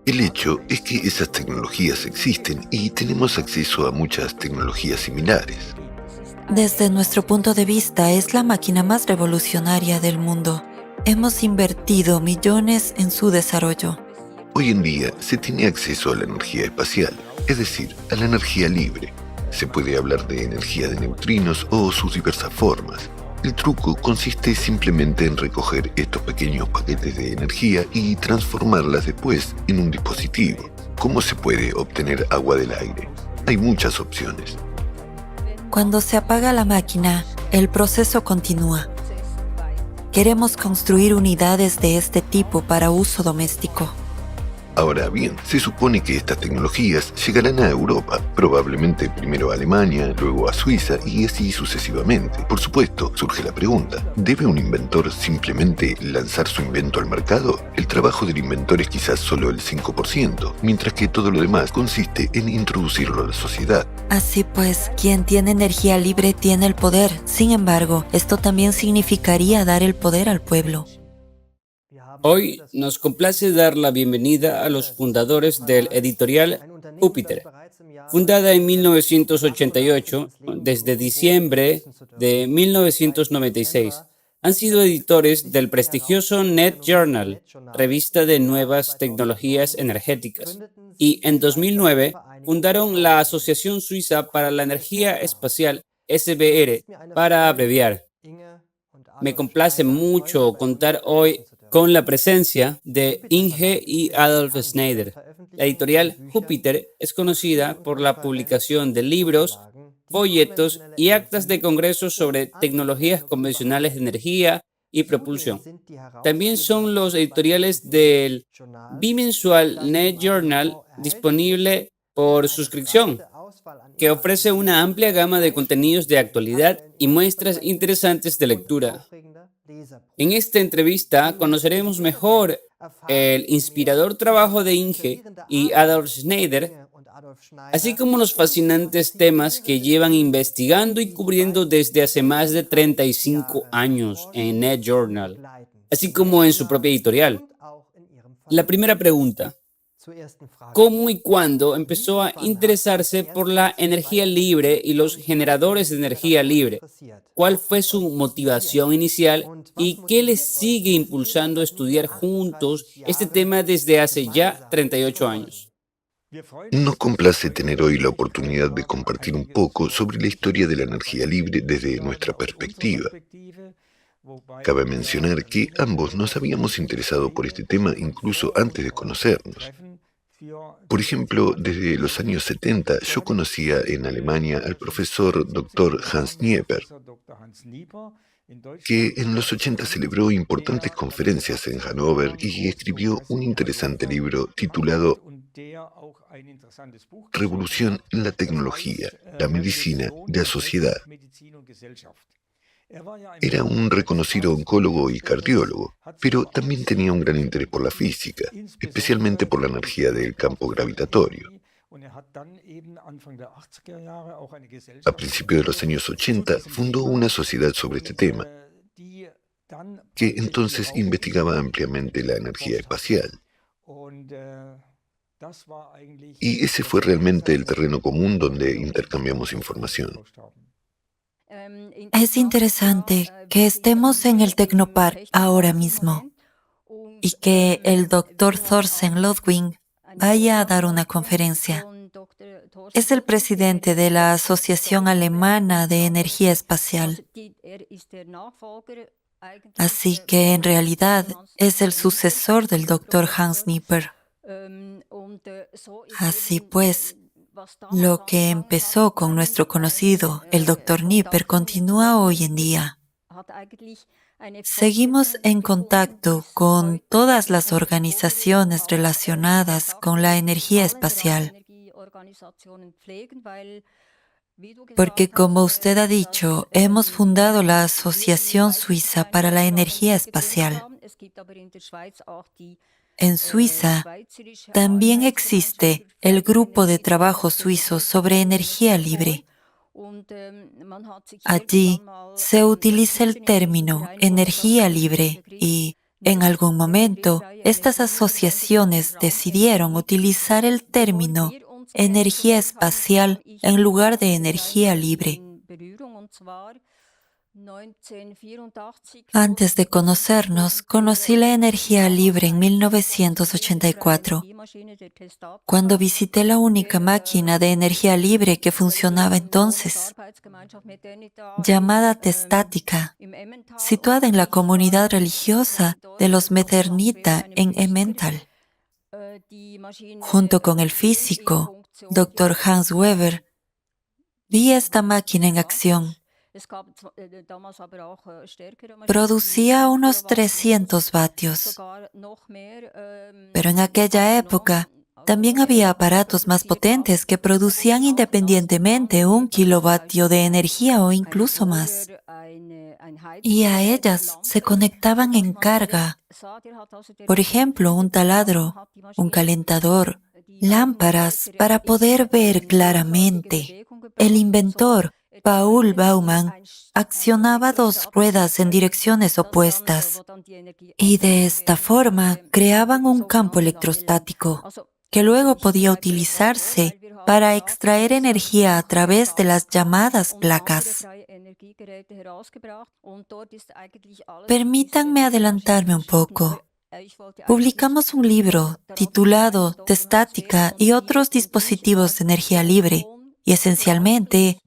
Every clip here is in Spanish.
El hecho es que esas tecnologías existen y tenemos acceso a muchas tecnologías similares. Desde nuestro punto de vista, es la máquina más revolucionaria del mundo. Hemos invertido millones en su desarrollo. Hoy en día se tiene acceso a la energía espacial, es decir, a la energía libre. Se puede hablar de energía de neutrinos o sus diversas formas. El truco consiste simplemente en recoger estos pequeños paquetes de energía y transformarlas después en un dispositivo. ¿Cómo se puede obtener agua del aire? Hay muchas opciones. Cuando se apaga la máquina, el proceso continúa. Queremos construir unidades de este tipo para uso doméstico. Ahora bien, se supone que estas tecnologías llegarán a Europa, probablemente primero a Alemania, luego a Suiza y así sucesivamente. Por supuesto, surge la pregunta, ¿debe un inventor simplemente lanzar su invento al mercado? El trabajo del inventor es quizás solo el 5%, mientras que todo lo demás consiste en introducirlo a la sociedad. Así pues, quien tiene energía libre tiene el poder. Sin embargo, esto también significaría dar el poder al pueblo. Hoy nos complace dar la bienvenida a los fundadores del editorial Júpiter, fundada en 1988. Desde diciembre de 1996. Han sido editores del prestigioso Net Journal, revista de nuevas tecnologías energéticas, y en 2009 fundaron la Asociación Suiza para la Energía Espacial, SBR, para abreviar. Me complace mucho contar hoy con la presencia de Inge y Adolf Schneider. La editorial Júpiter es conocida por la publicación de libros, folletos y actas de congresos sobre tecnologías convencionales de energía y propulsión. También son los editoriales del bimensual Net Journal, disponible por suscripción, que ofrece una amplia gama de contenidos de actualidad y muestras interesantes de lectura. En esta entrevista conoceremos mejor el inspirador trabajo de Inge y Adolf Schneider, así como los fascinantes temas que llevan investigando y cubriendo desde hace más de 35 años en Net Journal, así como en su propia editorial. La primera pregunta: ¿cómo y cuándo empezó a interesarse por la energía libre y los generadores de energía libre? ¿Cuál fue su motivación inicial y qué les sigue impulsando a estudiar juntos este tema desde hace ya 38 años? Nos complace tener hoy la oportunidad de compartir un poco sobre la historia de la energía libre desde nuestra perspectiva. Cabe mencionar que ambos nos habíamos interesado por este tema incluso antes de conocernos. Por ejemplo, desde los años 70 yo conocía en Alemania al profesor Dr. Hans Nieper, que en los 80 celebró importantes conferencias en Hannover y escribió un interesante libro titulado Revolución en la tecnología, la medicina y la sociedad. Era un reconocido oncólogo y cardiólogo, pero también tenía un gran interés por la física, especialmente por la energía del campo gravitatorio. A principios de los años 80 fundó una sociedad sobre este tema, que entonces investigaba ampliamente la energía espacial. Y ese fue realmente el terreno común donde intercambiamos información. Es interesante que estemos en el Tecnopark ahora mismo y que el doctor Thorsten Lodwing vaya a dar una conferencia. Es el presidente de la Asociación Alemana de Energía Espacial. Así que en realidad es el sucesor del doctor Hans Nieper. Así pues, lo que empezó con nuestro conocido, el doctor Nieper, continúa hoy en día. Seguimos en contacto con todas las organizaciones relacionadas con la energía espacial, porque como usted ha dicho, hemos fundado la Asociación Suiza para la Energía Espacial. En Suiza también existe el Grupo de Trabajo Suizo sobre Energía Libre. Allí se utiliza el término energía libre y En algún momento, estas asociaciones decidieron utilizar el término energía espacial en lugar de energía libre. Antes de conocernos, conocí la energía libre en 1984, cuando visité la única máquina de energía libre que funcionaba entonces, llamada Testática, situada en la comunidad religiosa de los Meternita en Emmental. Junto con el físico, Dr. Hans Weber, vi esta máquina en acción. Producía unos 300 vatios, pero en aquella época también había aparatos más potentes que producían independientemente 1 kilovatio de energía o incluso más. Y a ellas se conectaban en carga. Por ejemplo, un taladro, un calentador, lámparas para poder ver claramente. El inventor, Paul Baumann, accionaba 2 ruedas en direcciones opuestas y de esta forma creaban un campo electrostático que luego podía utilizarse para extraer energía a través de las llamadas placas. Permítanme adelantarme un poco. Publicamos un libro titulado Testática y otros dispositivos de energía libre y esencialmente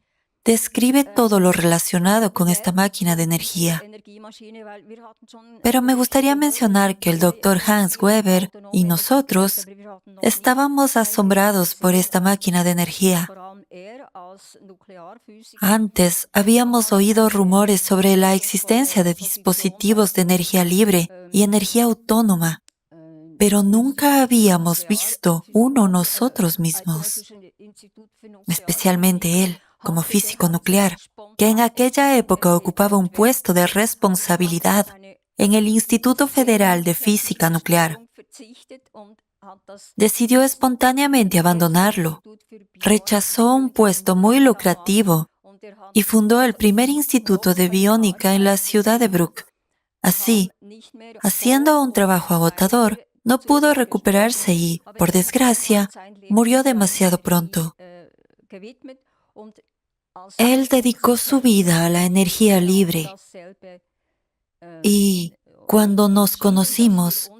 describe todo lo relacionado con esta máquina de energía. Pero me gustaría mencionar que el Dr. Hans Weber y nosotros estábamos asombrados por esta máquina de energía. Antes habíamos oído rumores sobre la existencia de dispositivos de energía libre y energía autónoma, pero nunca habíamos visto uno nosotros mismos, especialmente él, como físico nuclear, que en aquella época ocupaba un puesto de responsabilidad en el Instituto Federal de Física Nuclear. Decidió espontáneamente abandonarlo, rechazó un puesto muy lucrativo y fundó el primer instituto de biónica en la ciudad de Bruck. Así, haciendo un trabajo agotador, no pudo recuperarse y, por desgracia, murió demasiado pronto. Él dedicó su vida a la energía libre y, cuando nos conocimos,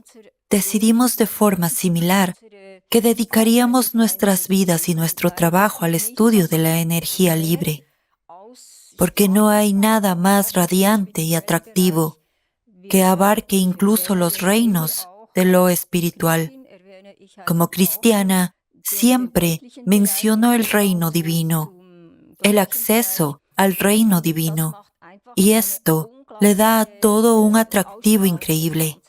decidimos de forma similar que dedicaríamos nuestras vidas y nuestro trabajo al estudio de la energía libre, porque no hay nada más radiante y atractivo que abarque incluso los reinos de lo espiritual. Como cristiana, siempre menciono el reino divino, el acceso al reino divino, y esto le da a todo un atractivo increíble.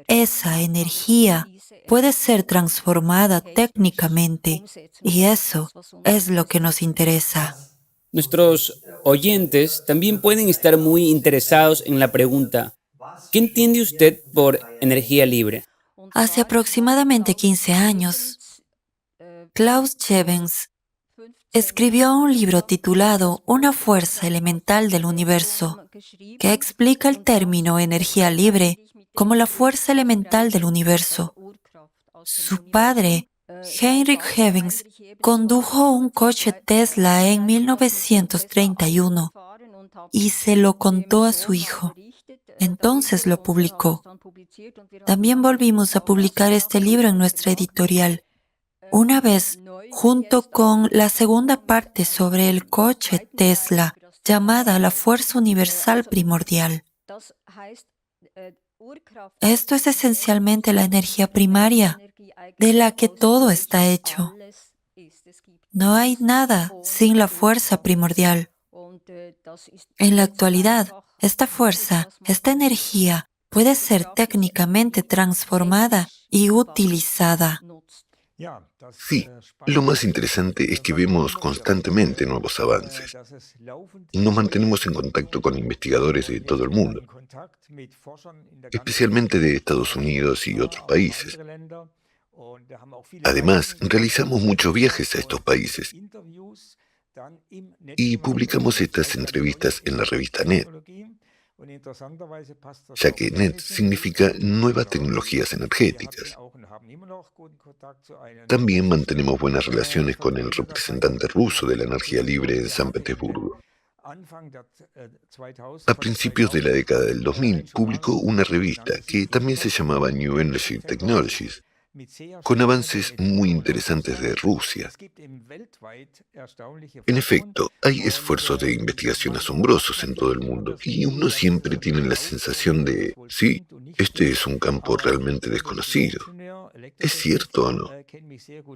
Esa energía puede ser transformada técnicamente y eso es lo que nos interesa. Nuestros oyentes también pueden estar muy interesados en la pregunta, ¿qué entiende usted por energía libre? Hace aproximadamente 15 años, Klaus Chevens escribió un libro titulado Una fuerza elemental del universo, que explica el término energía libre como la fuerza elemental del universo. Su padre, Heinrich Chevens, condujo un coche Tesla en 1931 y se lo contó a su hijo. Entonces lo publicó. También volvimos a publicar este libro en nuestra editorial. Una vez, junto con la segunda parte sobre el coche Tesla, llamada la fuerza universal primordial. Esto es esencialmente la energía primaria, de la que todo está hecho. No hay nada sin la fuerza primordial. En la actualidad, esta fuerza, esta energía, puede ser técnicamente transformada y utilizada. Sí, lo más interesante es que vemos constantemente nuevos avances. Nos mantenemos en contacto con investigadores de todo el mundo, especialmente de Estados Unidos y otros países. Además, realizamos muchos viajes a estos países y publicamos estas entrevistas en la revista NET. ya que NET significa nuevas tecnologías energéticas. También mantenemos buenas relaciones con el representante ruso de la energía libre en San Petersburgo. A principios de la década del 2000 publicó una revista que también se llamaba New Energy Technologies, con avances muy interesantes de Rusia. En efecto, hay esfuerzos de investigación asombrosos en todo el mundo y uno siempre tiene la sensación de, sí, este es un campo realmente desconocido. ¿Es cierto o no?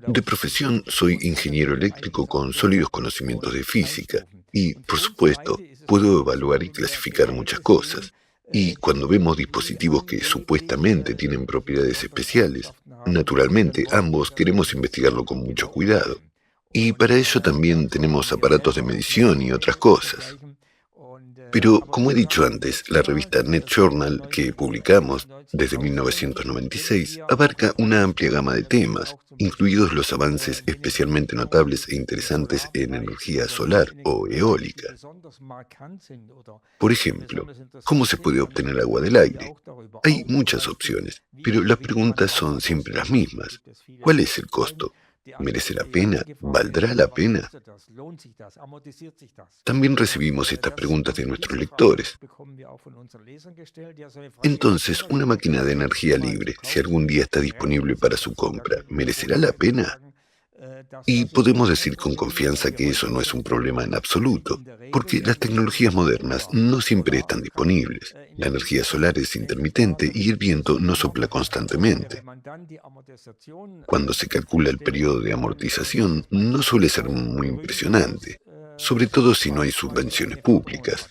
De profesión soy ingeniero eléctrico con sólidos conocimientos de física y, por supuesto, puedo evaluar y clasificar muchas cosas. Y cuando vemos dispositivos que supuestamente tienen propiedades especiales, naturalmente ambos queremos investigarlo con mucho cuidado. Y para ello también tenemos aparatos de medición y otras cosas. Pero, como he dicho antes, la revista Net Journal, que publicamos desde 1996, abarca una amplia gama de temas, incluidos los avances especialmente notables e interesantes en energía solar o eólica. Por ejemplo, ¿cómo se puede obtener agua del aire? Hay muchas opciones, pero las preguntas son siempre las mismas. ¿Cuál es el costo? ¿Merece la pena? ¿Valdrá la pena? También recibimos estas preguntas de nuestros lectores. Entonces, una máquina de energía libre, si algún día está disponible para su compra, ¿merecerá la pena? Y podemos decir con confianza que eso no es un problema en absoluto, porque las tecnologías modernas no siempre están disponibles. La energía solar es intermitente y el viento no sopla constantemente. Cuando se calcula el periodo de amortización, no suele ser muy impresionante, sobre todo si no hay subvenciones públicas.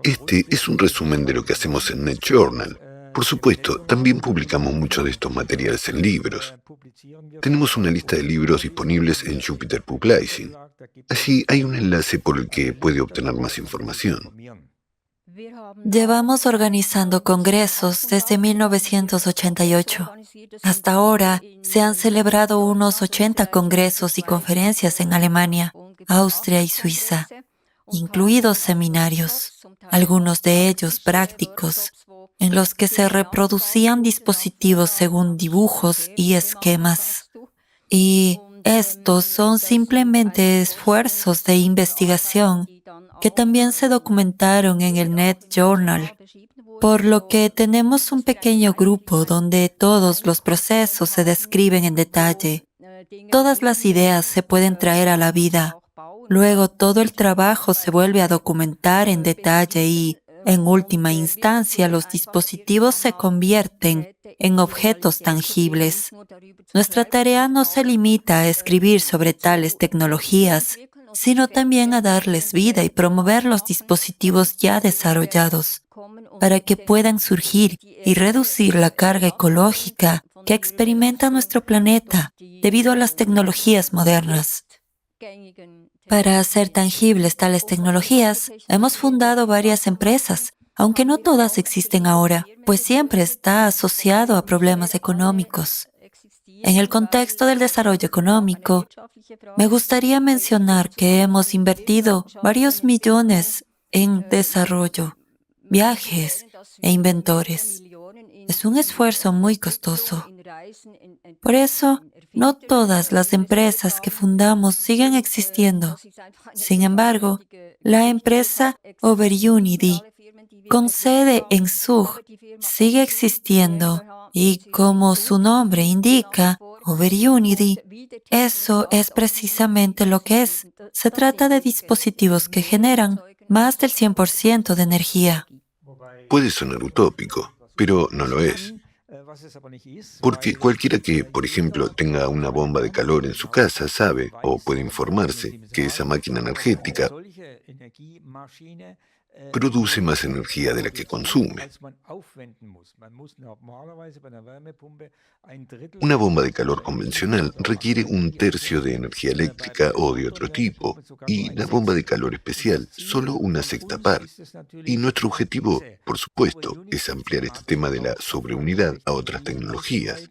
Este es un resumen de lo que hacemos en Net Journal. Por supuesto, también publicamos muchos de estos materiales en libros. Tenemos una lista de libros disponibles en Jupyter Publishing. Allí hay un enlace por el que puede obtener más información. Llevamos organizando congresos desde 1988. Hasta ahora se han celebrado unos 80 congresos y conferencias en Alemania, Austria y Suiza, incluidos seminarios, algunos de ellos prácticos, en los que se reproducían dispositivos según dibujos y esquemas. Y estos son simplemente esfuerzos de investigación que también se documentaron en el Net Journal, por lo que tenemos un pequeño grupo donde todos los procesos se describen en detalle. Todas las ideas se pueden traer a la vida. Luego todo el trabajo se vuelve a documentar en detalle y, en última instancia, los dispositivos se convierten en objetos tangibles. Nuestra tarea no se limita a escribir sobre tales tecnologías, sino también a darles vida y promover los dispositivos ya desarrollados para que puedan surgir y reducir la carga ecológica que experimenta nuestro planeta debido a las tecnologías modernas. Para hacer tangibles tales tecnologías, hemos fundado varias empresas, aunque no todas existen ahora, pues siempre está asociado a problemas económicos. En el contexto del desarrollo económico, me gustaría mencionar que hemos invertido varios millones en desarrollo, viajes e inventores. Es un esfuerzo muy costoso. Por eso, no todas las empresas que fundamos siguen existiendo. Sin embargo, la empresa Overunity, con sede en Zug, sigue existiendo y, como su nombre indica, Overunity, eso es precisamente lo que es. Se trata de dispositivos que generan más del 100% de energía. Puede sonar utópico, pero no lo es. Porque cualquiera que, por ejemplo, tenga una bomba de calor en su casa sabe o puede informarse que esa máquina energética produce más energía de la que consume. Una bomba de calor convencional requiere un tercio de energía eléctrica o de otro tipo, y la bomba de calor especial solo una sexta parte. Y nuestro objetivo, por supuesto, es ampliar este tema de la sobreunidad a otras tecnologías.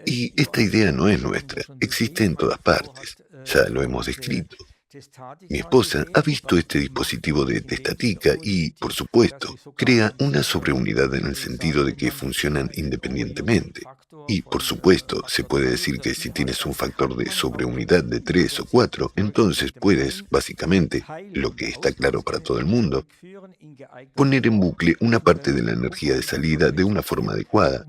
Y esta idea no es nuestra, existe en todas partes, ya lo hemos descrito. Mi esposa ha visto este dispositivo de testatica y, por supuesto, crea una sobreunidad en el sentido de que funcionan independientemente. Y, por supuesto, se puede decir que si tienes un factor de sobreunidad de 3 o 4, entonces puedes, básicamente, lo que está claro para todo el mundo, poner en bucle una parte de la energía de salida de una forma adecuada,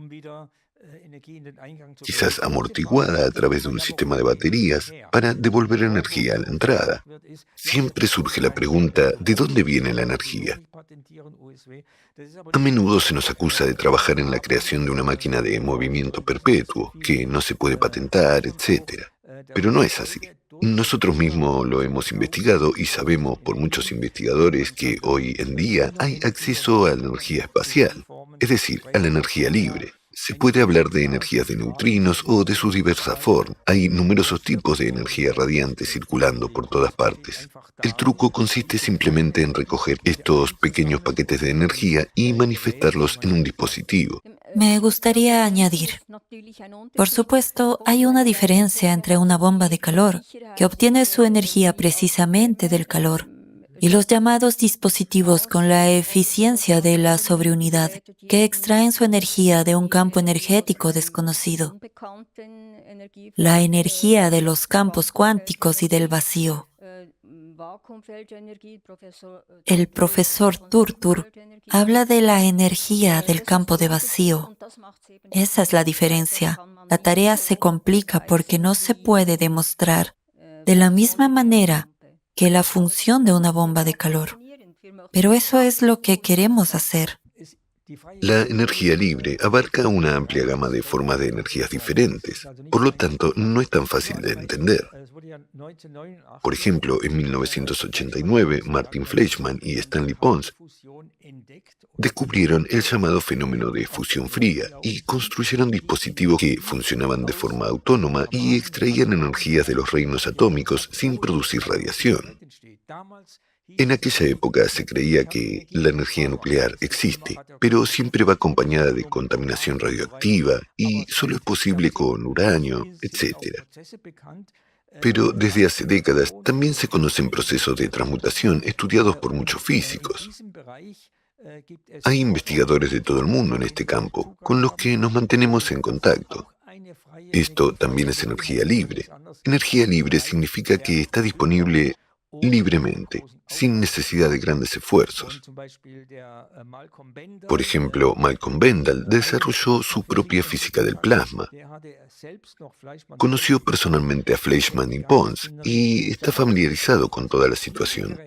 quizás amortiguada a través de un sistema de baterías, para devolver energía a la entrada. Siempre surge la pregunta, ¿de dónde viene la energía? A menudo se nos acusa de trabajar en la creación de una máquina de movimiento perpetuo, que no se puede patentar, etc. Pero no es así. Nosotros mismos lo hemos investigado y sabemos por muchos investigadores que hoy en día hay acceso a la energía espacial, es decir, a la energía libre. Se puede hablar de energías de neutrinos o de sus diversas formas. Hay numerosos tipos de energía radiante circulando por todas partes. El truco consiste simplemente en recoger estos pequeños paquetes de energía y manifestarlos en un dispositivo. Me gustaría añadir, por supuesto, hay una diferencia entre una bomba de calor, que obtiene su energía precisamente del calor, y los llamados dispositivos con la eficiencia de la sobreunidad, que extraen su energía de un campo energético desconocido, la energía de los campos cuánticos y del vacío. El profesor Turtur habla de la energía del campo de vacío. Esa es la diferencia. La tarea se complica porque no se puede demostrar de la misma manera que la función de una bomba de calor. Pero eso es lo que queremos hacer. La energía libre abarca una amplia gama de formas de energías diferentes, por lo tanto no es tan fácil de entender. Por ejemplo, en 1989, Martin Fleischmann y Stanley Pons descubrieron el llamado fenómeno de fusión fría y construyeron dispositivos que funcionaban de forma autónoma y extraían energías de los reinos atómicos sin producir radiación. En aquella época se creía que la energía nuclear existe, pero siempre va acompañada de contaminación radioactiva y solo es posible con uranio, etc. Pero desde hace décadas también se conocen procesos de transmutación estudiados por muchos físicos. Hay investigadores de todo el mundo en este campo, con los que nos mantenemos en contacto. Esto también es energía libre. Energía libre significa que está disponible libremente, sin necesidad de grandes esfuerzos. Por ejemplo, Malcolm Bendall desarrolló su propia física del plasma. Conoció personalmente a Fleischmann y Pons y está familiarizado con toda la situación.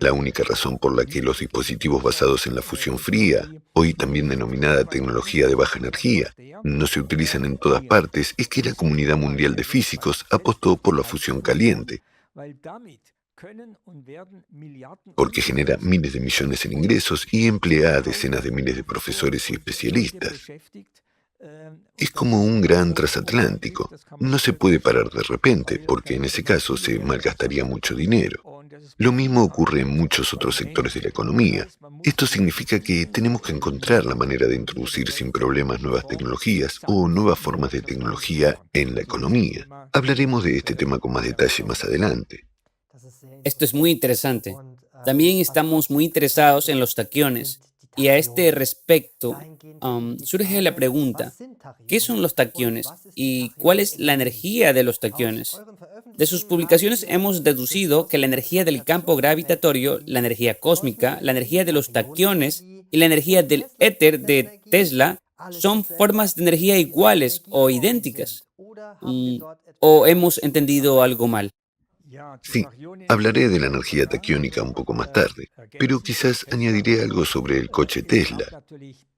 La única razón por la que los dispositivos basados en la fusión fría, hoy también denominada tecnología de baja energía, no se utilizan en todas partes es que la comunidad mundial de físicos apostó por la fusión caliente, porque genera miles de millones en ingresos y emplea a decenas de miles de profesores y especialistas. Es como un gran transatlántico. No se puede parar de repente, porque en ese caso se malgastaría mucho dinero. Lo mismo ocurre en muchos otros sectores de la economía. Esto significa que tenemos que encontrar la manera de introducir sin problemas nuevas tecnologías o nuevas formas de tecnología en la economía. Hablaremos de este tema con más detalle más adelante. Esto es muy interesante. También estamos muy interesados en los taquiones. Y a este respecto, surge la pregunta, ¿qué son los taquiones y cuál es la energía de los taquiones? De sus publicaciones hemos deducido que la energía del campo gravitatorio, la energía cósmica, la energía de los taquiones y la energía del éter de Tesla son formas de energía iguales o idénticas. ¿O hemos entendido algo mal? Sí, hablaré de la energía taquiónica un poco más tarde, pero quizás añadiré algo sobre el coche Tesla.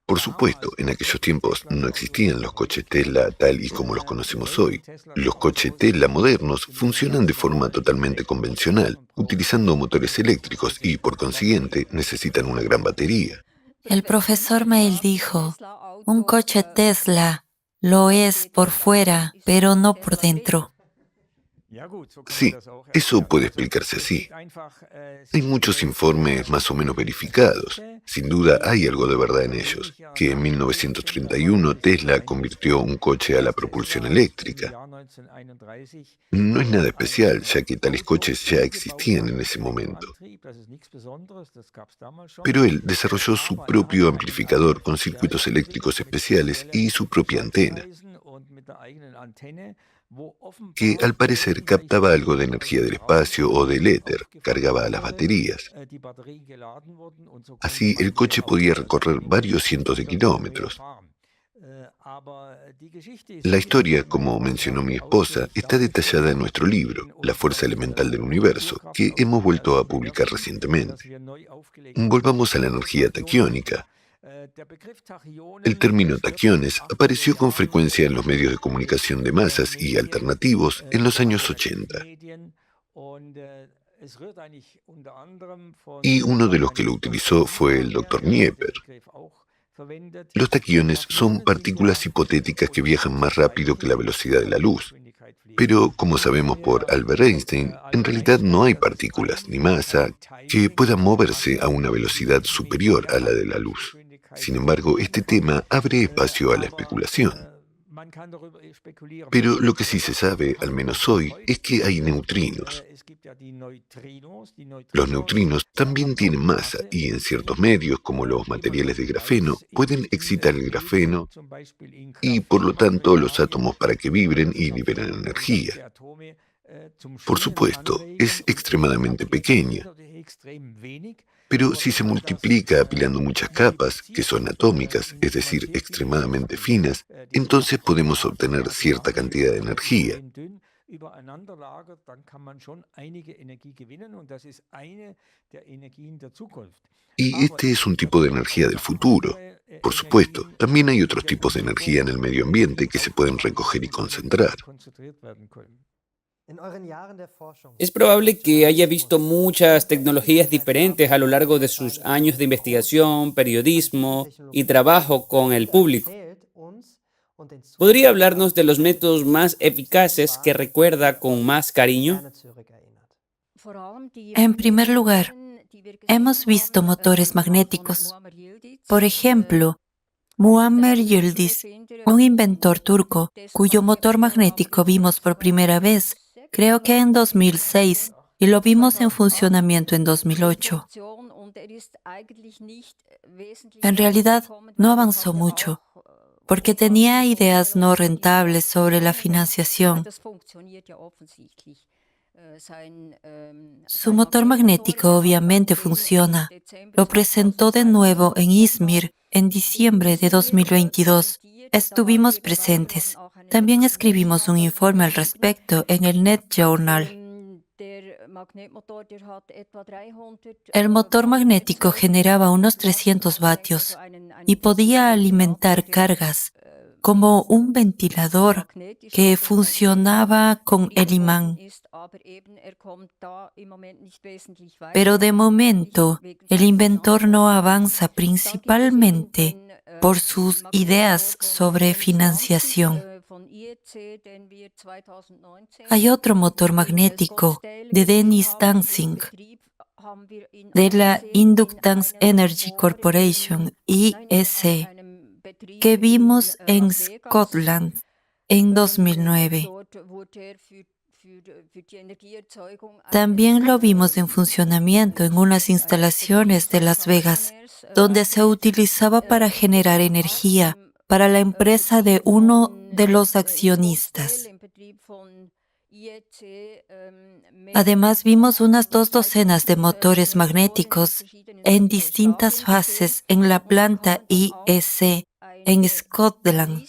Por supuesto, en aquellos tiempos no existían los coches Tesla tal y como los conocemos hoy. Los coches Tesla modernos funcionan de forma totalmente convencional, utilizando motores eléctricos y, por consiguiente, necesitan una gran batería. El profesor Meil dijo, un coche Tesla lo es por fuera, pero no por dentro. Sí, eso puede explicarse así. Hay muchos informes más o menos verificados. Sin duda hay algo de verdad en ellos, que en 1931 Tesla convirtió un coche a la propulsión eléctrica. No es nada especial, ya que tales coches ya existían en ese momento. Pero él desarrolló su propio amplificador con circuitos eléctricos especiales y su propia antena, que al parecer captaba algo de energía del espacio o del éter, cargaba a las baterías. Así, el coche podía recorrer varios cientos de kilómetros. La historia, como mencionó mi esposa, está detallada en nuestro libro, La fuerza elemental del universo, que hemos vuelto a publicar recientemente. Volvamos a la energía taquiónica. El término taquiones apareció con frecuencia en los medios de comunicación de masas y alternativos en los años 80. Y uno de los que lo utilizó fue el Dr. Nieper. Los taquiones son partículas hipotéticas que viajan más rápido que la velocidad de la luz. Pero, como sabemos por Albert Einstein, en realidad no hay partículas ni masa que puedan moverse a una velocidad superior a la de la luz. Sin embargo, este tema abre espacio a la especulación. Pero lo que sí se sabe, al menos hoy, es que hay neutrinos. Los neutrinos también tienen masa y en ciertos medios, como los materiales de grafeno, pueden excitar el grafeno y, por lo tanto, los átomos para que vibren y liberen energía. Por supuesto, es extremadamente pequeña. Pero si se multiplica apilando muchas capas, que son atómicas, es decir, extremadamente finas, entonces podemos obtener cierta cantidad de energía. Y este es un tipo de energía del futuro. Por supuesto, también hay otros tipos de energía en el medio ambiente que se pueden recoger y concentrar. Es probable que haya visto muchas tecnologías diferentes a lo largo de sus años de investigación, periodismo y trabajo con el público. ¿Podría hablarnos de los métodos más eficaces que recuerda con más cariño? En primer lugar, hemos visto motores magnéticos. Por ejemplo, Muammer Yildiz, un inventor turco, cuyo motor magnético vimos por primera vez, creo que en 2006, y lo vimos en funcionamiento en 2008. En realidad, no avanzó mucho, porque tenía ideas no rentables sobre la financiación. Su motor magnético obviamente funciona. Lo presentó de nuevo en Izmir en diciembre de 2022. Estuvimos presentes. También escribimos un informe al respecto en el Net Journal. El motor magnético generaba unos 300 vatios y podía alimentar cargas como un ventilador que funcionaba con el imán. Pero de momento, el inventor no avanza principalmente por sus ideas sobre financiación. Hay otro motor magnético de Dennis Danzig, de la Inductance Energy Corporation, IEC, que vimos en Scotland en 2009. También lo vimos en funcionamiento en unas instalaciones de Las Vegas, donde se utilizaba para generar energía para la empresa de uno de los accionistas. Además, vimos unas 2 docenas de motores magnéticos en distintas fases en la planta IEC en Scotland,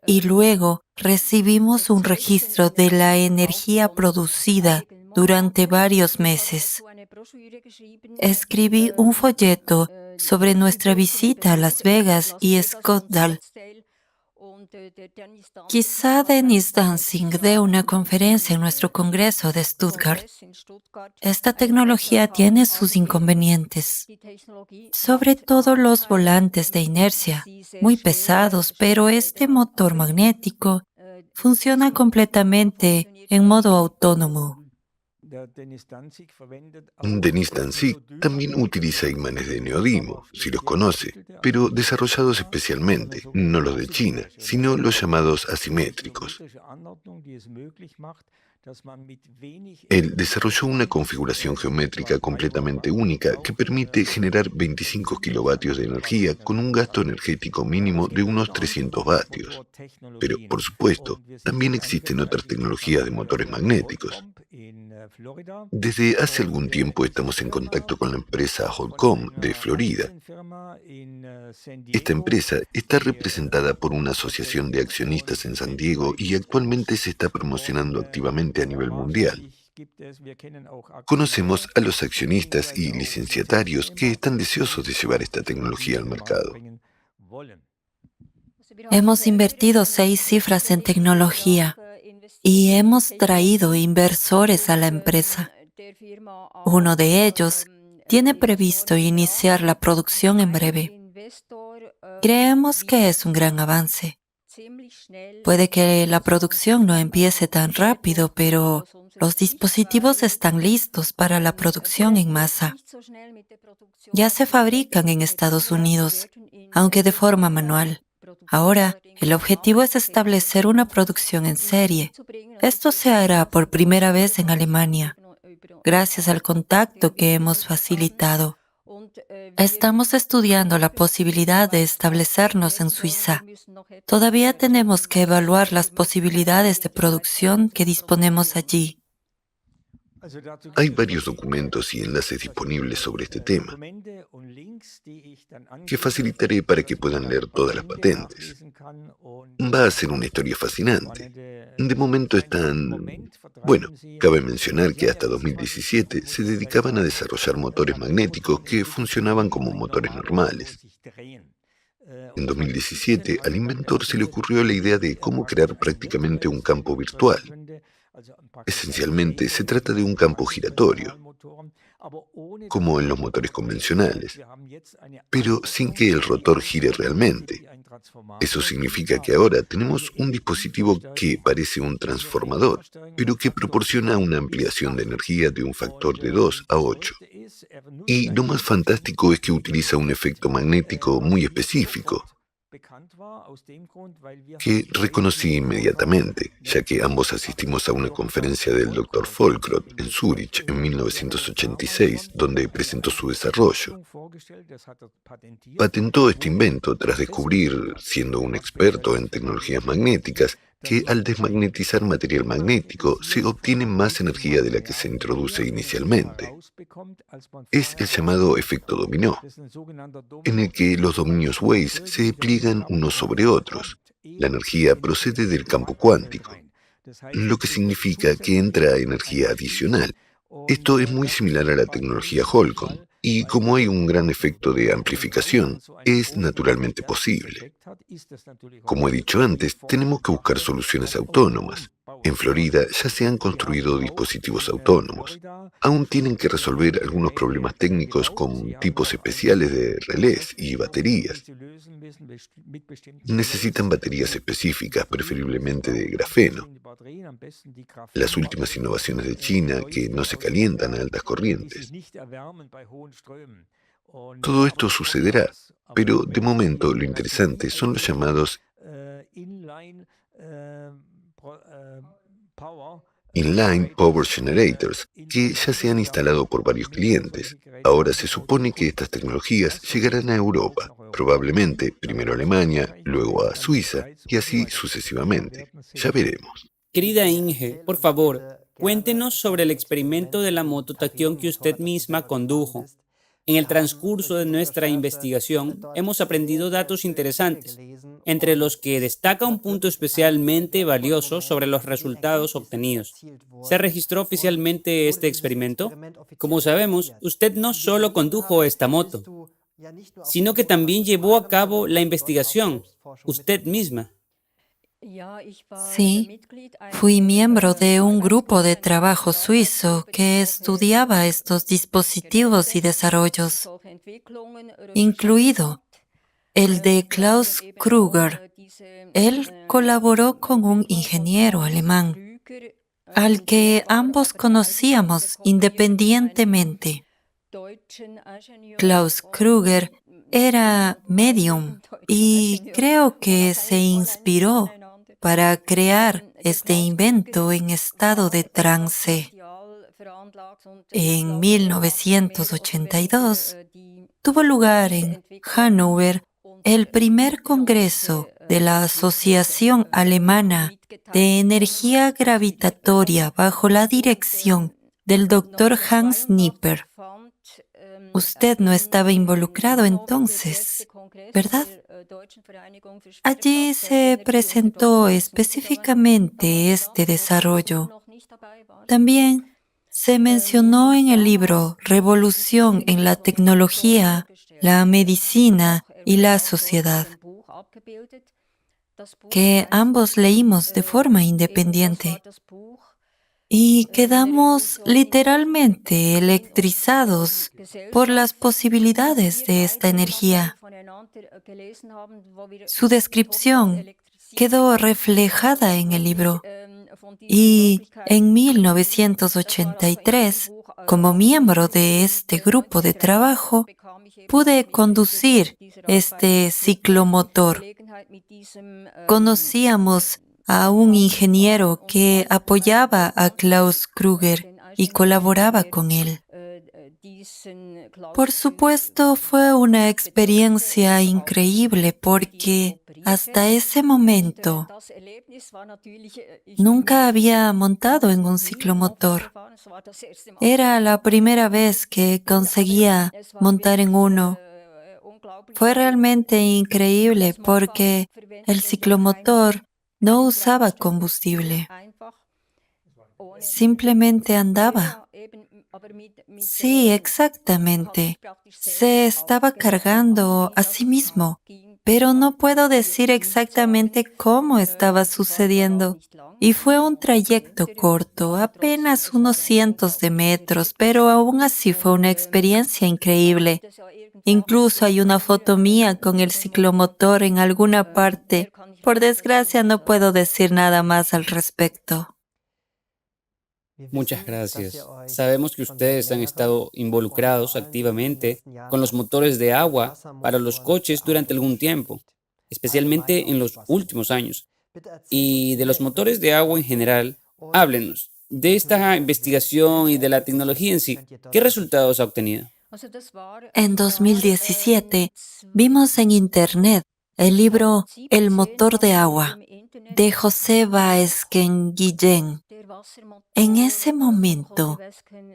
y luego recibimos un registro de la energía producida durante varios meses. Escribí un folleto sobre nuestra visita a Las Vegas y Scottsdale. Quizá Dennis Danzig dé una conferencia en nuestro congreso de Stuttgart. Esta tecnología tiene sus inconvenientes, sobre todo los volantes de inercia, muy pesados, pero este motor magnético funciona completamente en modo autónomo. Denis Danzig también utiliza imanes de neodimo, si los conoce, pero desarrollados especialmente, no los de China, sino los llamados asimétricos. Él desarrolló una configuración geométrica completamente única que permite generar 25 kilovatios de energía con un gasto energético mínimo de unos 300 vatios. Pero, por supuesto, también existen otras tecnologías de motores magnéticos. Desde hace algún tiempo estamos en contacto con la empresa Holcomb de Florida. Esta empresa está representada por una asociación de accionistas en San Diego y actualmente se está promocionando activamente a nivel mundial. Conocemos a los accionistas y licenciatarios que están deseosos de llevar esta tecnología al mercado. Hemos invertido 6 cifras en tecnología y hemos traído inversores a la empresa. Uno de ellos tiene previsto iniciar la producción en breve. Creemos que es un gran avance. Puede que la producción no empiece tan rápido, pero los dispositivos están listos para la producción en masa. Ya se fabrican en Estados Unidos, aunque de forma manual. Ahora, el objetivo es establecer una producción en serie. Esto se hará por primera vez en Alemania, gracias al contacto que hemos facilitado. Estamos estudiando la posibilidad de establecernos en Suiza. Todavía tenemos que evaluar las posibilidades de producción que disponemos allí. Hay varios documentos y enlaces disponibles sobre este tema, que facilitaré para que puedan leer todas las patentes. Va a ser una historia fascinante. De momento Bueno, cabe mencionar que hasta 2017 se dedicaban a desarrollar motores magnéticos que funcionaban como motores normales. En 2017, al inventor se le ocurrió la idea de cómo crear prácticamente un campo virtual. Esencialmente, se trata de un campo giratorio, como en los motores convencionales, pero sin que el rotor gire realmente. Eso significa que ahora tenemos un dispositivo que parece un transformador, pero que proporciona una ampliación de energía de un factor de 2 a 8. Y lo más fantástico es que utiliza un efecto magnético muy específico, que reconocí inmediatamente, ya que ambos asistimos a una conferencia del Dr. Folkrot en Zúrich en 1986, donde presentó su desarrollo. Patentó este invento tras descubrir, siendo un experto en tecnologías magnéticas, que al desmagnetizar material magnético se obtiene más energía de la que se introduce inicialmente. Es el llamado efecto dominó, en el que los dominios Weiss se pliegan unos sobre otros. La energía procede del campo cuántico, lo que significa que entra energía adicional. Esto es muy similar a la tecnología Holcomb, y como hay un gran efecto de amplificación, es naturalmente posible. Como he dicho antes, tenemos que buscar soluciones autónomas. En Florida ya se han construido dispositivos autónomos. Aún tienen que resolver algunos problemas técnicos con tipos especiales de relés y baterías. Necesitan baterías específicas, preferiblemente de grafeno. Las últimas innovaciones de China que no se calientan a altas corrientes. Todo esto sucederá, pero de momento lo interesante son los llamados Inline Power Generators, que ya se han instalado por varios clientes. Ahora se supone que estas tecnologías llegarán a Europa, probablemente primero a Alemania, luego a Suiza y así sucesivamente. Ya veremos. Querida Inge, por favor, cuéntenos sobre el experimento de la mototacción que usted misma condujo. En el transcurso de nuestra investigación hemos aprendido datos interesantes, entre los que destaca un punto especialmente valioso sobre los resultados obtenidos. ¿Se registró oficialmente este experimento? Como sabemos, usted no solo condujo esta moto, sino que también llevó a cabo la investigación, usted misma. Sí, fui miembro de un grupo de trabajo suizo que estudiaba estos dispositivos y desarrollos, incluido el de Klaus Kruger, Él colaboró con un ingeniero alemán, al que ambos conocíamos independientemente. Klaus Kruger era medium y creo que se inspiró para crear este invento en estado de trance. En 1982 tuvo lugar en Hannover el primer congreso de la Asociación Alemana de Energía Gravitatoria bajo la dirección del Dr. Hans Nipper. Usted no estaba involucrado entonces, ¿verdad? Allí se presentó específicamente este desarrollo. También se mencionó en el libro Revolución en la tecnología, la medicina y la sociedad, que ambos leímos de forma independiente. Y quedamos literalmente electrizados por las posibilidades de esta energía. Su descripción quedó reflejada en el libro y en 1983, como miembro de este grupo de trabajo, pude conducir este ciclomotor. Conocíamos a un ingeniero que apoyaba a Klaus Kruger y colaboraba con él. Por supuesto, fue una experiencia increíble porque hasta ese momento nunca había montado en un ciclomotor. Era la primera vez que conseguía montar en uno. Fue realmente increíble porque el ciclomotor no usaba combustible, simplemente andaba. Sí, exactamente. Se estaba cargando a sí mismo, pero no puedo decir exactamente cómo estaba sucediendo. Y fue un trayecto corto, apenas unos cientos de metros, pero aún así fue una experiencia increíble. Incluso hay una foto mía con el ciclomotor en alguna parte. Por desgracia, no puedo decir nada más al respecto. Muchas gracias. Sabemos que ustedes han estado involucrados activamente con los motores de agua para los coches durante algún tiempo, especialmente en los últimos años. Y de los motores de agua en general, háblenos de esta investigación y de la tecnología en sí. ¿Qué resultados ha obtenido? En 2017 vimos en Internet el libro El motor de agua de José Baezken Guillén. En ese momento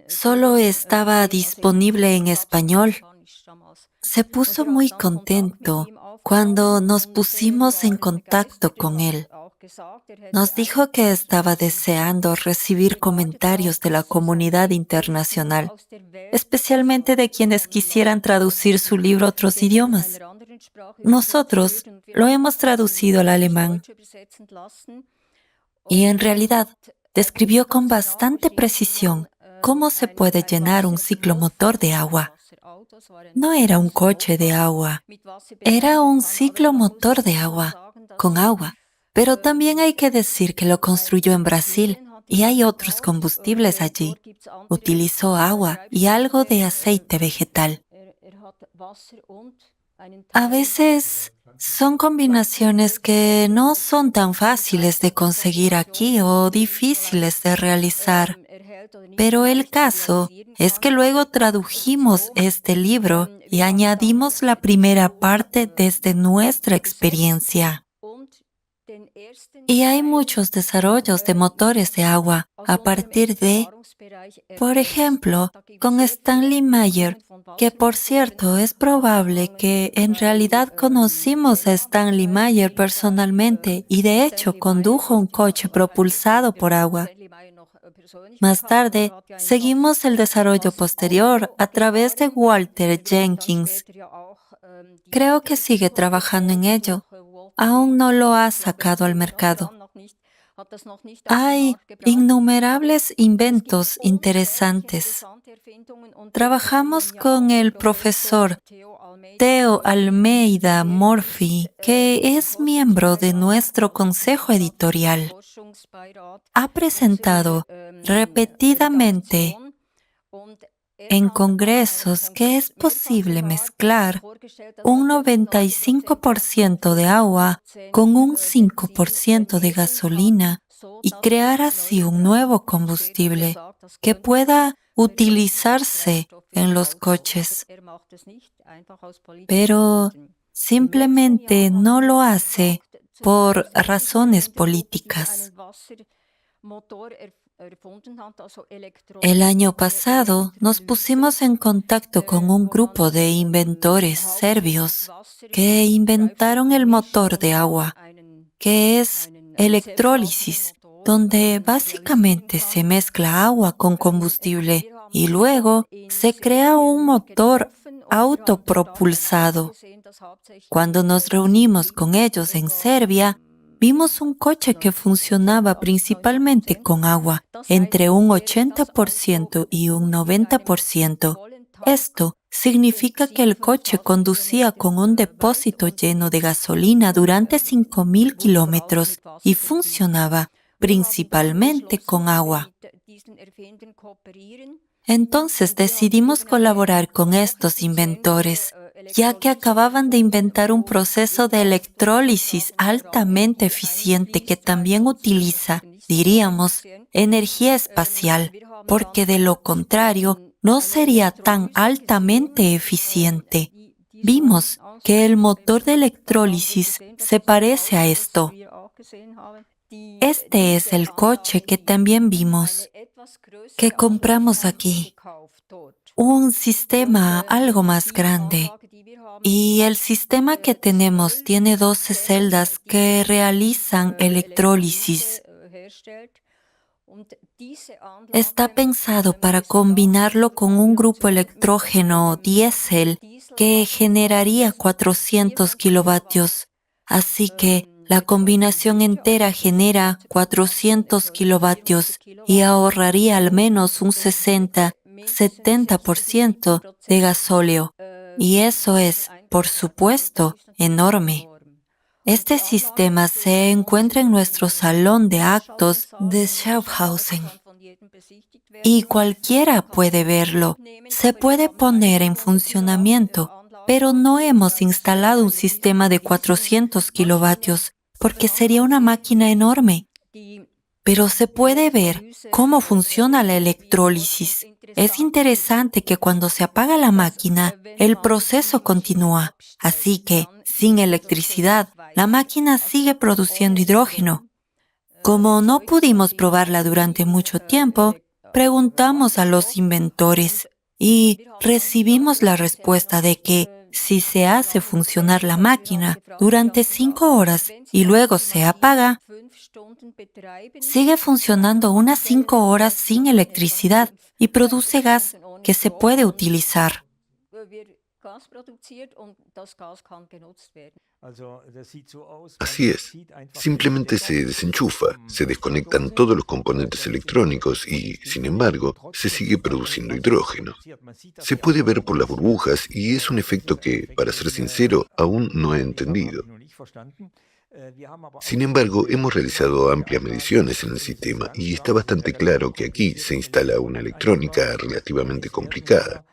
solo estaba disponible en español. Se puso muy contento cuando nos pusimos en contacto con él. Nos dijo que estaba deseando recibir comentarios de la comunidad internacional, especialmente de quienes quisieran traducir su libro a otros idiomas. Nosotros lo hemos traducido al alemán y en realidad describió con bastante precisión cómo se puede llenar un ciclomotor de agua. No era un coche de agua, era un ciclomotor de agua, con agua. Pero también hay que decir que lo construyó en Brasil y hay otros combustibles allí. Utilizó agua y algo de aceite vegetal. A veces son combinaciones que no son tan fáciles de conseguir aquí o difíciles de realizar. Pero el caso es que luego tradujimos este libro y añadimos la primera parte desde nuestra experiencia. Y hay muchos desarrollos de motores de agua a partir de, por ejemplo, con Stanley Meyer, que por cierto es probable que en realidad conocimos a Stanley Meyer personalmente y de hecho condujo un coche propulsado por agua. Más tarde, seguimos el desarrollo posterior a través de Walter Jenkins. Creo que sigue trabajando en ello. Aún no lo ha sacado al mercado. Hay innumerables inventos interesantes. Trabajamos con el profesor Theo Almeida Murphy, que es miembro de nuestro consejo editorial. Ha presentado repetidamente en congresos que es posible mezclar un 95% de agua con un 5% de gasolina y crear así un nuevo combustible que pueda utilizarse en los coches. Pero simplemente no lo hace por razones políticas. El año pasado nos pusimos en contacto con un grupo de inventores serbios que inventaron el motor de agua, que es electrólisis, donde básicamente se mezcla agua con combustible y luego se crea un motor autopropulsado. Cuando nos reunimos con ellos en Serbia, vimos un coche que funcionaba principalmente con agua, entre un 80% y un 90%. Esto significa que el coche conducía con un depósito lleno de gasolina durante 5.000 kilómetros y funcionaba principalmente con agua. Entonces decidimos colaborar con estos inventores, ya que acababan de inventar un proceso de electrólisis altamente eficiente que también utiliza, diríamos, energía espacial, porque de lo contrario no sería tan altamente eficiente. Vimos que el motor de electrólisis se parece a esto. Este es el coche que también vimos, que compramos aquí. Un sistema algo más grande. Y el sistema que tenemos tiene 12 celdas que realizan electrólisis. Está pensado para combinarlo con un grupo electrógeno diésel que generaría 400 kilovatios. Así que la combinación entera genera 400 kilovatios y ahorraría al menos un 60-70% de gasóleo. Y eso es, por supuesto, enorme. Este sistema se encuentra en nuestro salón de actos de Schaffhausen. Y cualquiera puede verlo. Se puede poner en funcionamiento, pero no hemos instalado un sistema de 400 kilovatios, porque sería una máquina enorme. Pero se puede ver cómo funciona la electrólisis. Es interesante que cuando se apaga la máquina, el proceso continúa. Así que, sin electricidad, la máquina sigue produciendo hidrógeno. Como no pudimos probarla durante mucho tiempo, preguntamos a los inventores y recibimos la respuesta de que si se hace funcionar la máquina durante 5 horas y luego se apaga, sigue funcionando unas 5 horas sin electricidad y produce gas que se puede utilizar. Así es. Simplemente se desenchufa, se desconectan todos los componentes electrónicos y, sin embargo, se sigue produciendo hidrógeno. Se puede ver por las burbujas y es un efecto que, para ser sincero, aún no he entendido. Sin embargo, hemos realizado amplias mediciones en el sistema y está bastante claro que aquí se instala una electrónica relativamente complicada.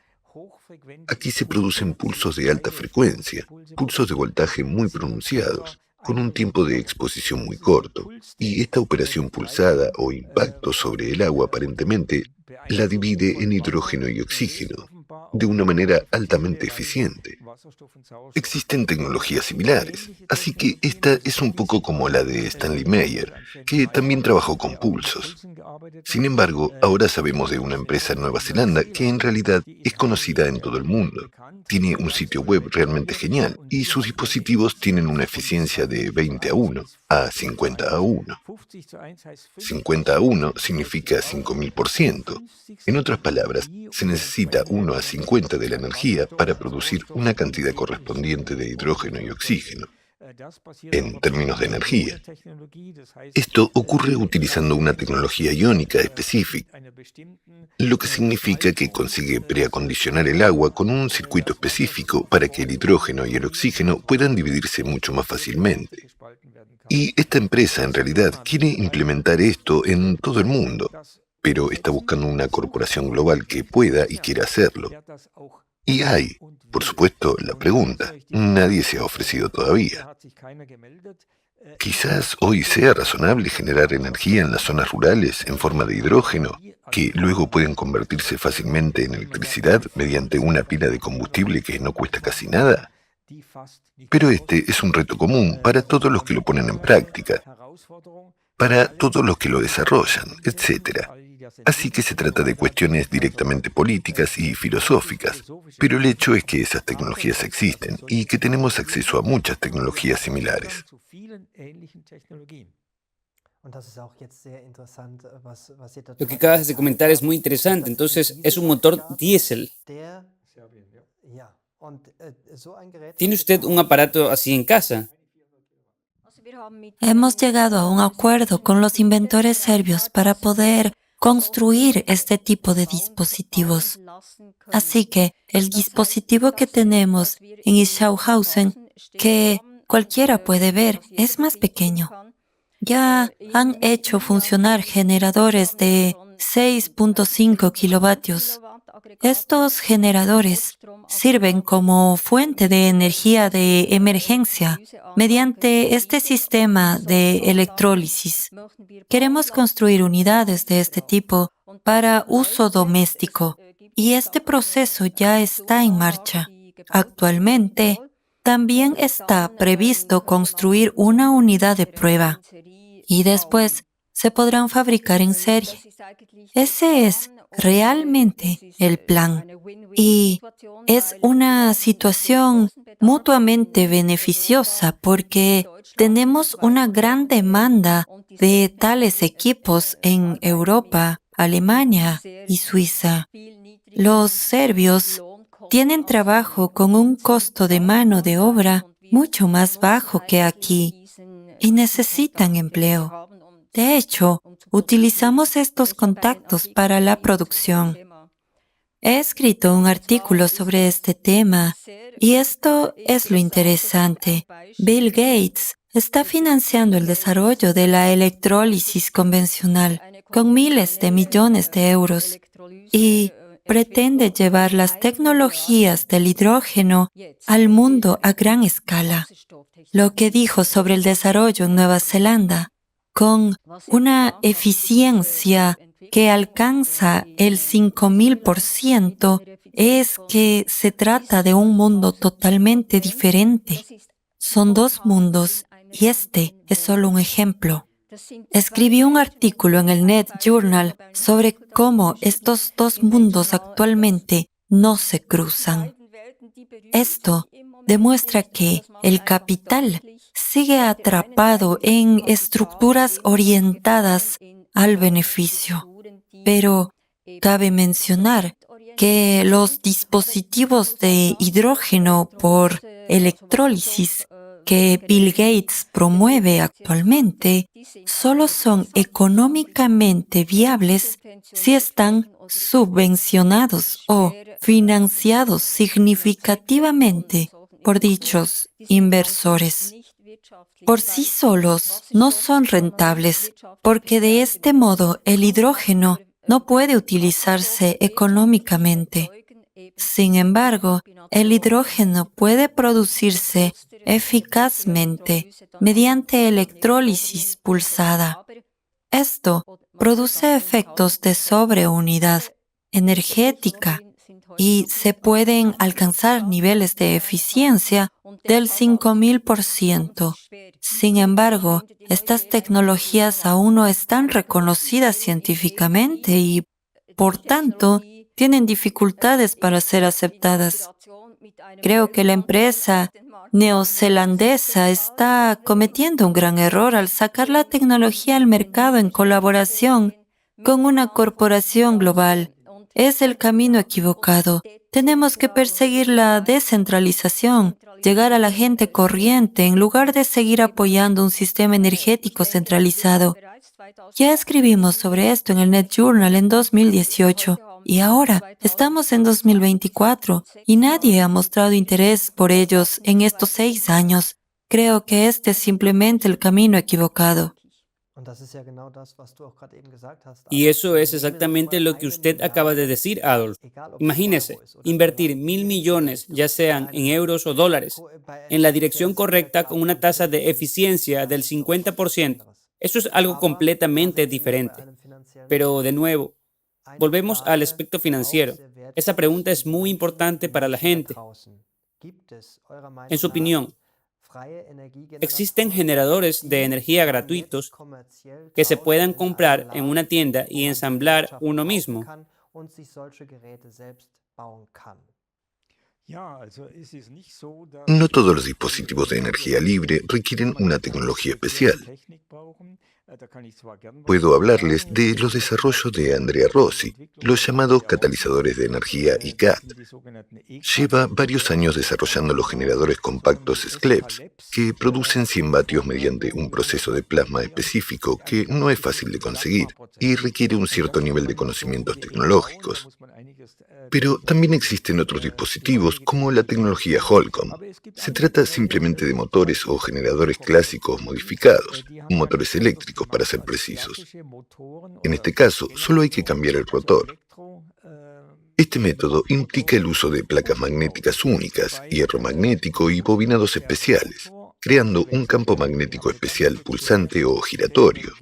Aquí se producen pulsos de alta frecuencia, pulsos de voltaje muy pronunciados, con un tiempo de exposición muy corto, y esta operación pulsada o impacto sobre el agua aparentemente la divide en hidrógeno y oxígeno, de una manera altamente eficiente. Existen tecnologías similares, así que esta es un poco como la de Stanley Meyer, que también trabajó con pulsos. Sin embargo, ahora sabemos de una empresa en Nueva Zelanda que en realidad es conocida en todo el mundo. Tiene un sitio web realmente genial y sus dispositivos tienen una eficiencia de 20:1 a 50:1. 50:1 significa 5000%. En otras palabras, se necesita 1 a 50 de la energía para producir una cantidad correspondiente de hidrógeno y oxígeno. en términos de energía. Esto ocurre utilizando una tecnología iónica específica, lo que significa que consigue preacondicionar el agua con un circuito específico para que el hidrógeno y el oxígeno puedan dividirse mucho más fácilmente. Y esta empresa en realidad quiere implementar esto en todo el mundo, pero está buscando una corporación global que pueda y quiera hacerlo. Y hay, por supuesto, la pregunta. Nadie se ha ofrecido todavía. Quizás hoy sea razonable generar energía en las zonas rurales en forma de hidrógeno, que luego pueden convertirse fácilmente en electricidad mediante una pila de combustible que no cuesta casi nada. Pero este es un reto común para todos los que lo ponen en práctica, para todos los que lo desarrollan, etc. Así que se trata de cuestiones directamente políticas y filosóficas, pero el hecho es que esas tecnologías existen y que tenemos acceso a muchas tecnologías similares. Lo que acabas de comentar es muy interesante. Entonces, es un motor diésel. ¿Tiene usted un aparato así en casa? Hemos llegado a un acuerdo con los inventores serbios para poder construir este tipo de dispositivos. Así que el dispositivo que tenemos en Ischauhausen, que cualquiera puede ver, es más pequeño. Ya han hecho funcionar generadores de 6.5 kilovatios. Estos generadores sirven como fuente de energía de emergencia mediante este sistema de electrólisis. Queremos construir unidades de este tipo para uso doméstico y este proceso ya está en marcha. Actualmente, también está previsto construir una unidad de prueba y después se podrán fabricar en serie. Ese es realmente el plan y es una situación mutuamente beneficiosa porque tenemos una gran demanda de tales equipos en Europa, Alemania y Suiza. Los serbios tienen trabajo con un costo de mano de obra mucho más bajo que aquí y necesitan empleo. De hecho, utilizamos estos contactos para la producción. He escrito un artículo sobre este tema y esto es lo interesante. Bill Gates está financiando el desarrollo de la electrólisis convencional con miles de millones de euros y pretende llevar las tecnologías del hidrógeno al mundo a gran escala. Lo que dijo sobre el desarrollo en Nueva Zelanda, con una eficiencia que alcanza el 5000%, es que se trata de un mundo totalmente diferente. Son dos mundos y este es solo un ejemplo. Escribí un artículo en el Net Journal sobre cómo estos dos mundos actualmente no se cruzan. Esto demuestra que el capital sigue atrapado en estructuras orientadas al beneficio. Pero cabe mencionar que los dispositivos de hidrógeno por electrólisis que Bill Gates promueve actualmente solo son económicamente viables si están subvencionados o financiados significativamente por dichos inversores. Por sí solos no son rentables, porque de este modo el hidrógeno no puede utilizarse económicamente. Sin embargo, el hidrógeno puede producirse eficazmente mediante electrólisis pulsada. Esto produce efectos de sobreunidad energética y se pueden alcanzar niveles de eficiencia del 5000%. Sin embargo, estas tecnologías aún no están reconocidas científicamente y, por tanto, tienen dificultades para ser aceptadas. Creo que la empresa neozelandesa está cometiendo un gran error al sacar la tecnología al mercado en colaboración con una corporación global. Es el camino equivocado. Tenemos que perseguir la descentralización llegar a la gente corriente en lugar de seguir apoyando un sistema energético centralizado. Ya escribimos sobre esto en el Net Journal en 2018 y ahora estamos en 2024 y nadie ha mostrado interés por ellos en estos 6 años. Creo que este es simplemente el camino equivocado. Y eso es exactamente lo que usted acaba de decir, Adolf. Imagínese, invertir 1.000 millones, ya sean en euros o dólares, en la dirección correcta con una tasa de eficiencia del 50%. Eso es algo completamente diferente. Pero, de nuevo, volvemos al aspecto financiero. Esa pregunta es muy importante para la gente. En su opinión, ¿existen generadores de energía gratuitos que se puedan comprar en una tienda y ensamblar uno mismo? No todos los dispositivos de energía libre requieren una tecnología especial. Puedo hablarles de los desarrollos de Andrea Rossi, los llamados catalizadores de energía ICAT. Lleva varios años desarrollando los generadores compactos SCLEPS, que producen 100 vatios mediante un proceso de plasma específico que no es fácil de conseguir y requiere un cierto nivel de conocimientos tecnológicos. Pero también existen otros dispositivos como la tecnología Holcomb. Se trata simplemente de motores o generadores clásicos modificados, motores eléctricos para ser precisos. En este caso, solo hay que cambiar el rotor. Este método implica el uso de placas magnéticas únicas, hierro magnético y bobinados especiales, creando un campo magnético especial pulsante o giratorio,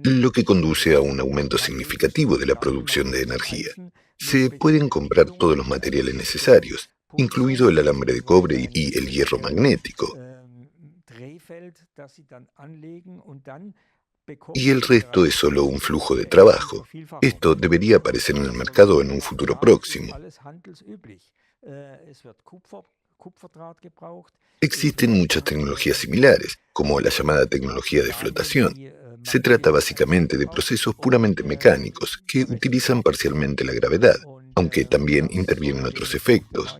lo que conduce a un aumento significativo de la producción de energía. Se pueden comprar todos los materiales necesarios, incluido el alambre de cobre y el hierro magnético, y el resto es solo un flujo de trabajo. Esto debería aparecer en el mercado en un futuro próximo. Existen muchas tecnologías similares, como la llamada tecnología de flotación. Se trata básicamente de procesos puramente mecánicos que utilizan parcialmente la gravedad, aunque también intervienen otros efectos.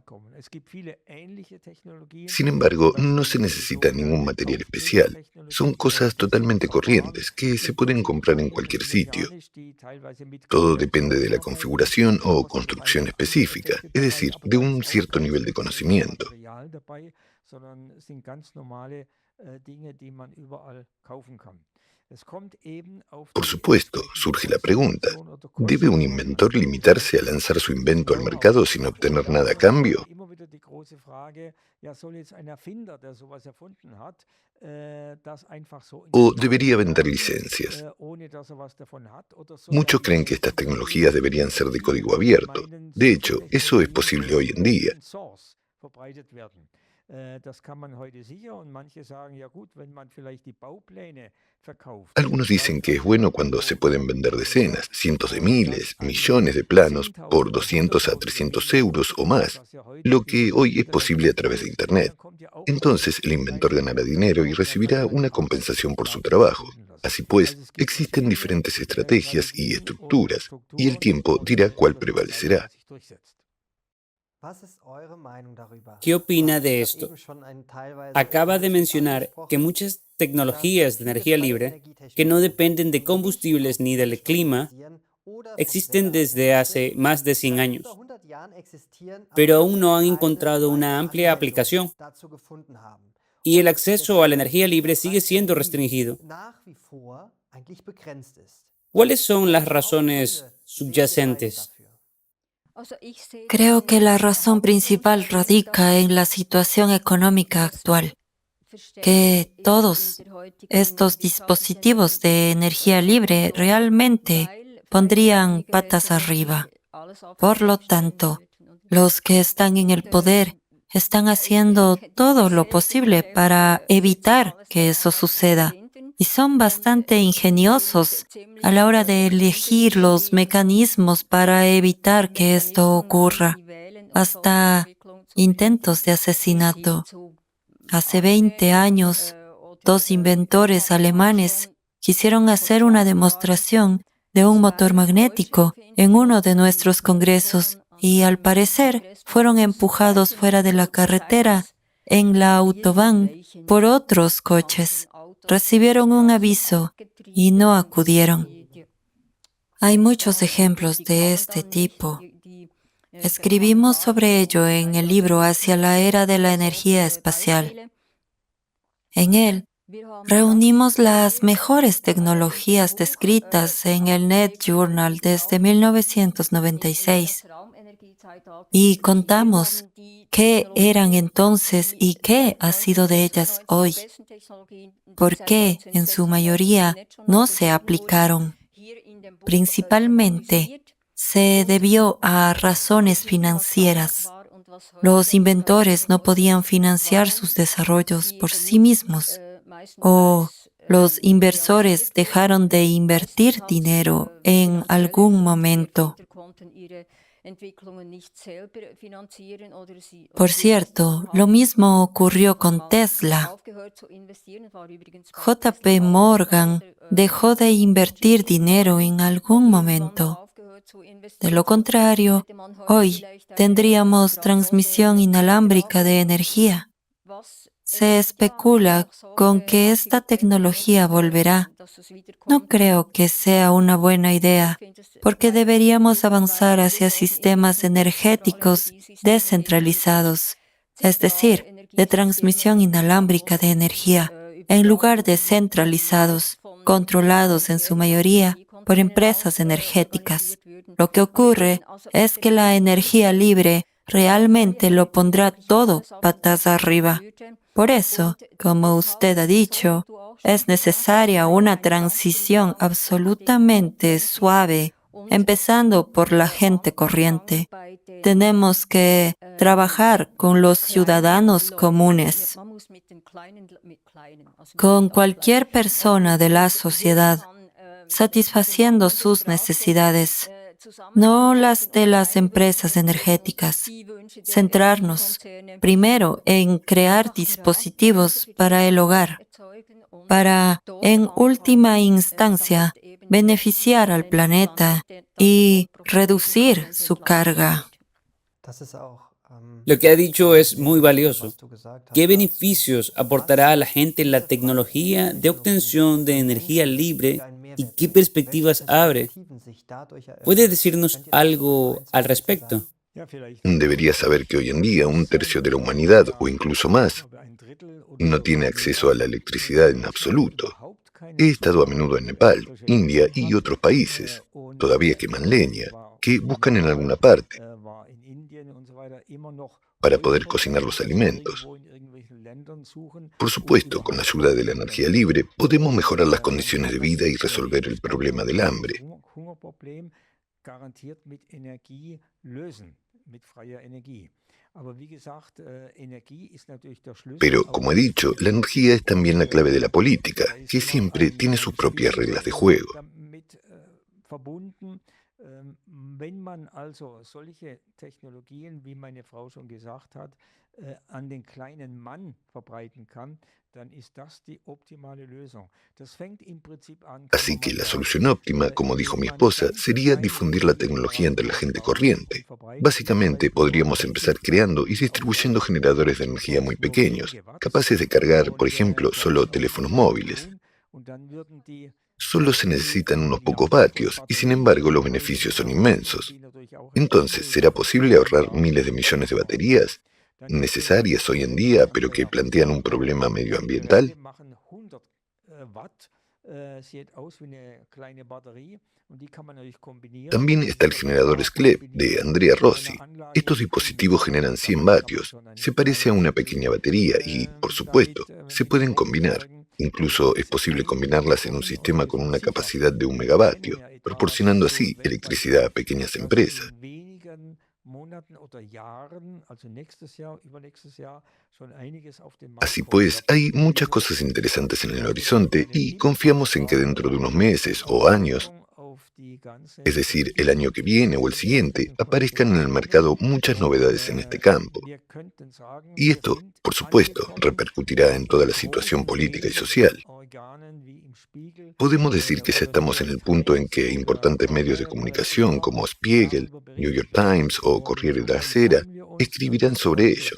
Sin embargo, no se necesita ningún material especial. Son cosas totalmente corrientes que se pueden comprar en cualquier sitio. Todo depende de la configuración o construcción específica, es decir, de un cierto nivel de conocimiento. Por supuesto, surge la pregunta, ¿debe un inventor limitarse a lanzar su invento al mercado sin obtener nada a cambio? ¿O debería vender licencias? Muchos creen que estas tecnologías deberían ser de código abierto. De hecho, eso es posible hoy en día. Algunos dicen que es bueno cuando se pueden vender decenas, cientos de miles, millones de planos por 200 a 300 euros o más, lo que hoy es posible a través de Internet. Entonces el inventor ganará dinero y recibirá una compensación por su trabajo. Así pues, existen diferentes estrategias y estructuras, y el tiempo dirá cuál prevalecerá. ¿Qué opina de esto? Acaba de mencionar que muchas tecnologías de energía libre, que no dependen de combustibles ni del clima, existen desde hace más de 100 años, pero aún no han encontrado una amplia aplicación. Y el acceso a la energía libre sigue siendo restringido. ¿Cuáles son las razones subyacentes? Creo que la razón principal radica en la situación económica actual, que todos estos dispositivos de energía libre realmente pondrían patas arriba. Por lo tanto, los que están en el poder están haciendo todo lo posible para evitar que eso suceda y son bastante ingeniosos a la hora de elegir los mecanismos para evitar que esto ocurra, hasta intentos de asesinato. Hace 20 años, 2 inventores alemanes quisieron hacer una demostración de un motor magnético en uno de nuestros congresos y al parecer fueron empujados fuera de la carretera en la autobahn por otros coches. Recibieron un aviso y no acudieron. Hay muchos ejemplos de este tipo. Escribimos sobre ello en el libro Hacia la era de la energía espacial. En él, reunimos las mejores tecnologías descritas en el Net Journal desde 1996 y contamos qué eran entonces y qué ha sido de ellas hoy, por qué en su mayoría no se aplicaron. Principalmente se debió a razones financieras. Los inventores no podían financiar sus desarrollos por sí mismos, o los inversores dejaron de invertir dinero en algún momento. Por cierto, lo mismo ocurrió con Tesla. JP Morgan dejó de invertir dinero en algún momento. De lo contrario, hoy tendríamos transmisión inalámbrica de energía. Se especula con que esta tecnología volverá. No creo que sea una buena idea, porque deberíamos avanzar hacia sistemas energéticos descentralizados, es decir, de transmisión inalámbrica de energía, en lugar de centralizados, controlados en su mayoría por empresas energéticas. Lo que ocurre es que la energía libre realmente lo pondrá todo patas arriba. Por eso, como usted ha dicho, es necesaria una transición absolutamente suave, empezando por la gente corriente. Tenemos que trabajar con los ciudadanos comunes, con cualquier persona de la sociedad, satisfaciendo sus necesidades, no las de las empresas energéticas. Centrarnos primero en crear dispositivos para el hogar, para, en última instancia, beneficiar al planeta y reducir su carga. Lo que ha dicho es muy valioso. ¿Qué beneficios aportará a la gente la tecnología de obtención de energía libre y qué perspectivas abre? ¿Puede decirnos algo al respecto? Debería saber que hoy en día un tercio de la humanidad, o incluso más, no tiene acceso a la electricidad en absoluto. He estado a menudo en Nepal, India y otros países, todavía queman leña, que buscan en alguna parte para poder cocinar los alimentos. Por supuesto, con la ayuda de la energía libre, podemos mejorar las condiciones de vida y resolver el problema del hambre. Pero, como he dicho, la energía es también la clave de la política, que siempre tiene sus propias reglas de juego. Wenn man also solche Technologien, wie meine Frau schon gesagt hat, an den kleinen Mann verbreiten kann, dann ist das die optimale Lösung. Das fängt im Prinzip an. Así que la solución óptima, como dijo mi esposa, sería difundir la tecnología entre la gente corriente. Básicamente, podríamos empezar creando y distribuyendo generadores de energía muy pequeños, capaces de cargar, por ejemplo, solo teléfonos móviles. Solo se necesitan unos pocos vatios y, sin embargo, los beneficios son inmensos. Entonces, ¿será posible ahorrar miles de millones de baterías necesarias hoy en día, pero que plantean un problema medioambiental? También está el generador SCLEP de Andrea Rossi. Estos dispositivos generan 100 vatios. Se parece a una pequeña batería y, por supuesto, se pueden combinar. Incluso es posible combinarlas en un sistema con una capacidad de 1 megavatio, proporcionando así electricidad a pequeñas empresas. Así pues, hay muchas cosas interesantes en el horizonte y confiamos en que dentro de unos meses o años, es decir, el año que viene o el siguiente, aparezcan en el mercado muchas novedades en este campo. Y esto, por supuesto, repercutirá en toda la situación política y social. Podemos decir que ya estamos en el punto en que importantes medios de comunicación como Spiegel, New York Times o Corriere della Sera escribirán sobre ello.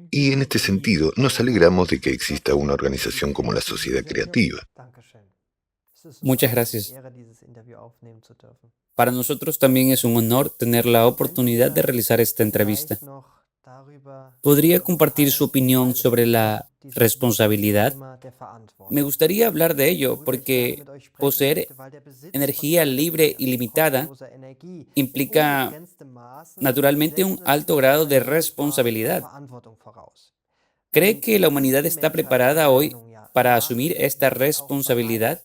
Y en este sentido, nos alegramos de que exista una organización como la Sociedad Creativa. Muchas gracias. Para nosotros también es un honor tener la oportunidad de realizar esta entrevista. ¿Podría compartir su opinión sobre la responsabilidad? Me gustaría hablar de ello porque poseer energía libre y limitada implica naturalmente un alto grado de responsabilidad. ¿Cree que la humanidad está preparada hoy para asumir esta responsabilidad?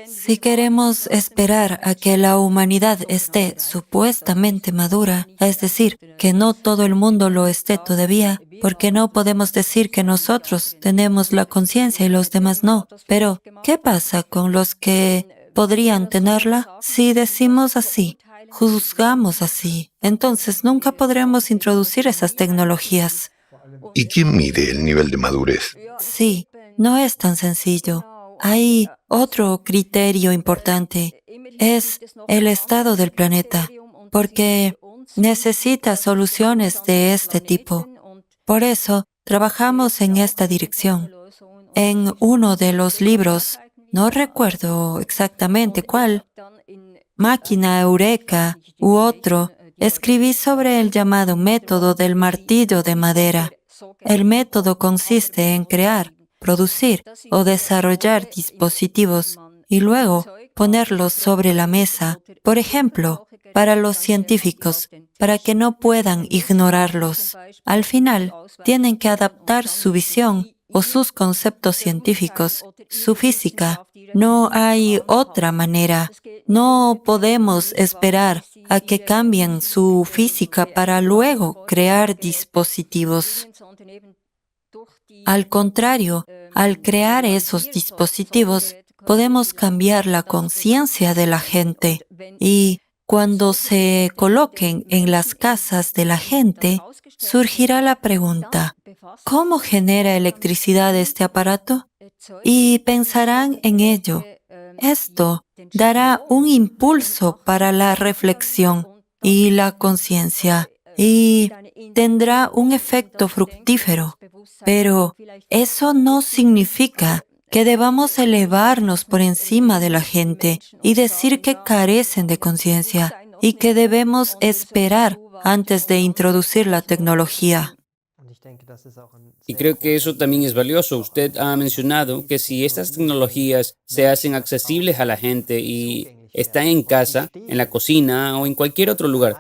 Si queremos esperar a que la humanidad esté supuestamente madura, es decir, que no todo el mundo lo esté todavía, porque no podemos decir que nosotros tenemos la conciencia y los demás no. Pero, ¿qué pasa con los que podrían tenerla? Si decimos así, juzgamos así, entonces nunca podremos introducir esas tecnologías. ¿Y quién mide el nivel de madurez? Sí, no es tan sencillo. Hay otro criterio importante, es el estado del planeta, porque necesita soluciones de este tipo. Por eso, trabajamos en esta dirección. En uno de los libros, no recuerdo exactamente cuál, Máquina Eureka u otro, escribí sobre el llamado método del martillo de madera. El método consiste en crear, producir o desarrollar dispositivos y luego ponerlos sobre la mesa, por ejemplo, para los científicos, para que no puedan ignorarlos. Al final, tienen que adaptar su visión o sus conceptos científicos, su física. No hay otra manera. No podemos esperar a que cambien su física para luego crear dispositivos. Al contrario, al crear esos dispositivos, podemos cambiar la conciencia de la gente y cuando se coloquen en las casas de la gente, surgirá la pregunta, ¿cómo genera electricidad este aparato? Y pensarán en ello. Esto dará un impulso para la reflexión y la conciencia y tendrá un efecto fructífero. Pero eso no significa que debamos elevarnos por encima de la gente y decir que carecen de conciencia y que debemos esperar antes de introducir la tecnología. Y creo que eso también es valioso. Usted ha mencionado que si estas tecnologías se hacen accesibles a la gente y están en casa, en la cocina o en cualquier otro lugar,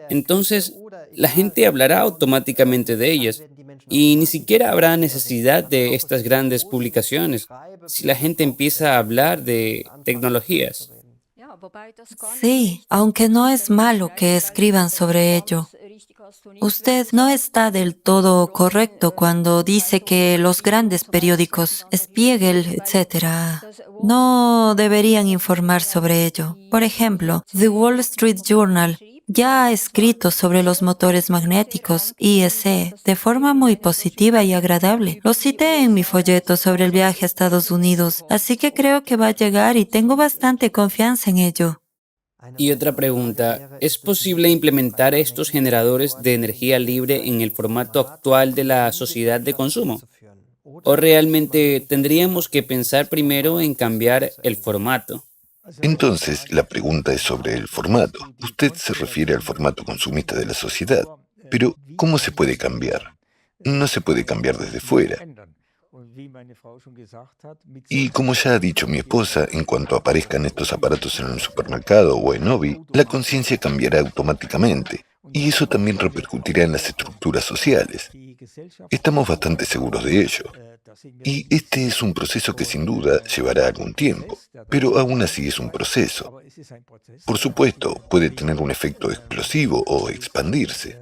entonces la gente hablará automáticamente de ellas y ni siquiera habrá necesidad de estas grandes publicaciones si la gente empieza a hablar de tecnologías. Sí, aunque no es malo que escriban sobre ello. Usted no está del todo correcto cuando dice que los grandes periódicos, Spiegel, etc., no deberían informar sobre ello. Por ejemplo, The Wall Street Journal ya ha escrito sobre los motores magnéticos, IEC, de forma muy positiva y agradable. Lo cité en mi folleto sobre el viaje a Estados Unidos, así que creo que va a llegar y tengo bastante confianza en ello. Y otra pregunta, ¿es posible implementar estos generadores de energía libre en el formato actual de la sociedad de consumo? ¿O realmente tendríamos que pensar primero en cambiar el formato? Entonces, la pregunta es sobre el formato. Usted se refiere al formato consumista de la sociedad. Pero, ¿cómo se puede cambiar? No se puede cambiar desde fuera. Y como ya ha dicho mi esposa, en cuanto aparezcan estos aparatos en el supermercado o en Obi, la conciencia cambiará automáticamente. Y eso también repercutirá en las estructuras sociales. Estamos bastante seguros de ello. Y este es un proceso que sin duda llevará algún tiempo, pero aún así es un proceso. Por supuesto, puede tener un efecto explosivo o expandirse.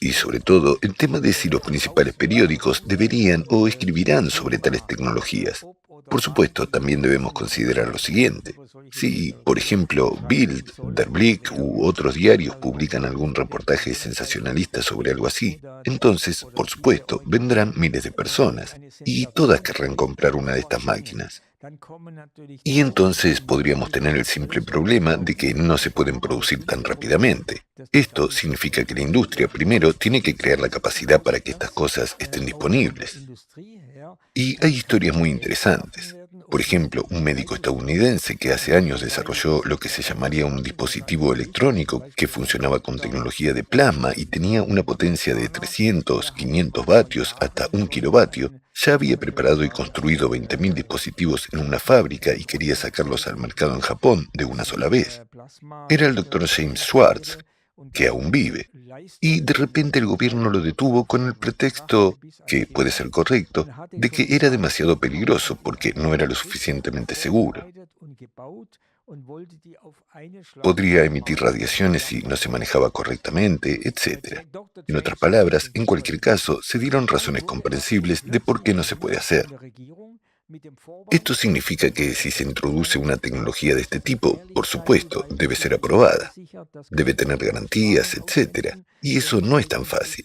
Y sobre todo, el tema de si los principales periódicos deberían o escribirán sobre tales tecnologías. Por supuesto, también debemos considerar lo siguiente. Si, por ejemplo, Bild, Der Blick u otros diarios publican algún reportaje sensacionalista sobre algo así, entonces, por supuesto, vendrán miles de personas y todas querrán comprar una de estas máquinas. Y entonces podríamos tener el simple problema de que no se pueden producir tan rápidamente. Esto significa que la industria primero tiene que crear la capacidad para que estas cosas estén disponibles. Y hay historias muy interesantes. Por ejemplo, un médico estadounidense que hace años desarrolló lo que se llamaría un dispositivo electrónico que funcionaba con tecnología de plasma y tenía una potencia de 300, 500 vatios hasta 1 kilovatio, ya había preparado y construido 20.000 dispositivos en una fábrica y quería sacarlos al mercado en Japón de una sola vez. Era el doctor James Schwartz, que aún vive. Y de repente el gobierno lo detuvo con el pretexto, que puede ser correcto, de que era demasiado peligroso porque no era lo suficientemente seguro. Podría emitir radiaciones si no se manejaba correctamente, etc. En otras palabras, en cualquier caso, se dieron razones comprensibles de por qué no se puede hacer. Esto significa que si se introduce una tecnología de este tipo, por supuesto, debe ser aprobada, debe tener garantías, etc. Y eso no es tan fácil.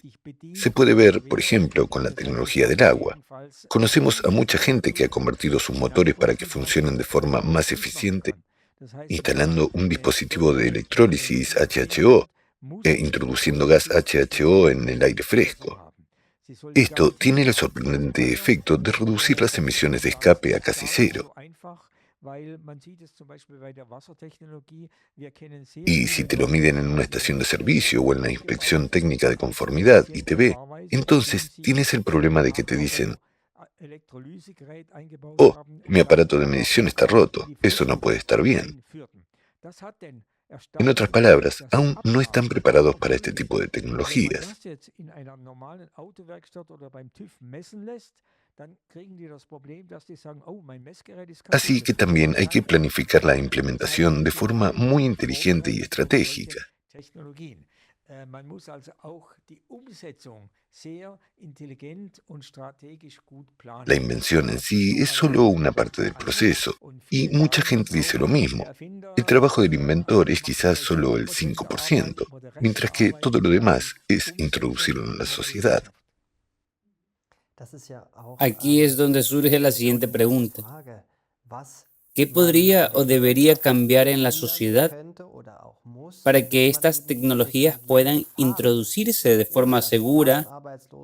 Se puede ver, por ejemplo, con la tecnología del agua. Conocemos a mucha gente que ha convertido sus motores para que funcionen de forma más eficiente, instalando un dispositivo de electrólisis HHO e introduciendo gas HHO en el aire fresco. Esto tiene el sorprendente efecto de reducir las emisiones de escape a casi cero. Y si te lo miden en una estación de servicio o en la inspección técnica de conformidad y te ve, entonces tienes el problema de que te dicen: oh, mi aparato de medición está roto, eso no puede estar bien. En otras palabras, aún no están preparados para este tipo de tecnologías. Así que también hay que planificar la implementación de forma muy inteligente y estratégica. La invención en sí es solo una parte del proceso, y mucha gente dice lo mismo. El trabajo del inventor es quizás solo el 5%, mientras que todo lo demás es introducirlo en la sociedad. Aquí es donde surge la siguiente pregunta. ¿Qué podría o debería cambiar en la sociedad para que estas tecnologías puedan introducirse de forma segura,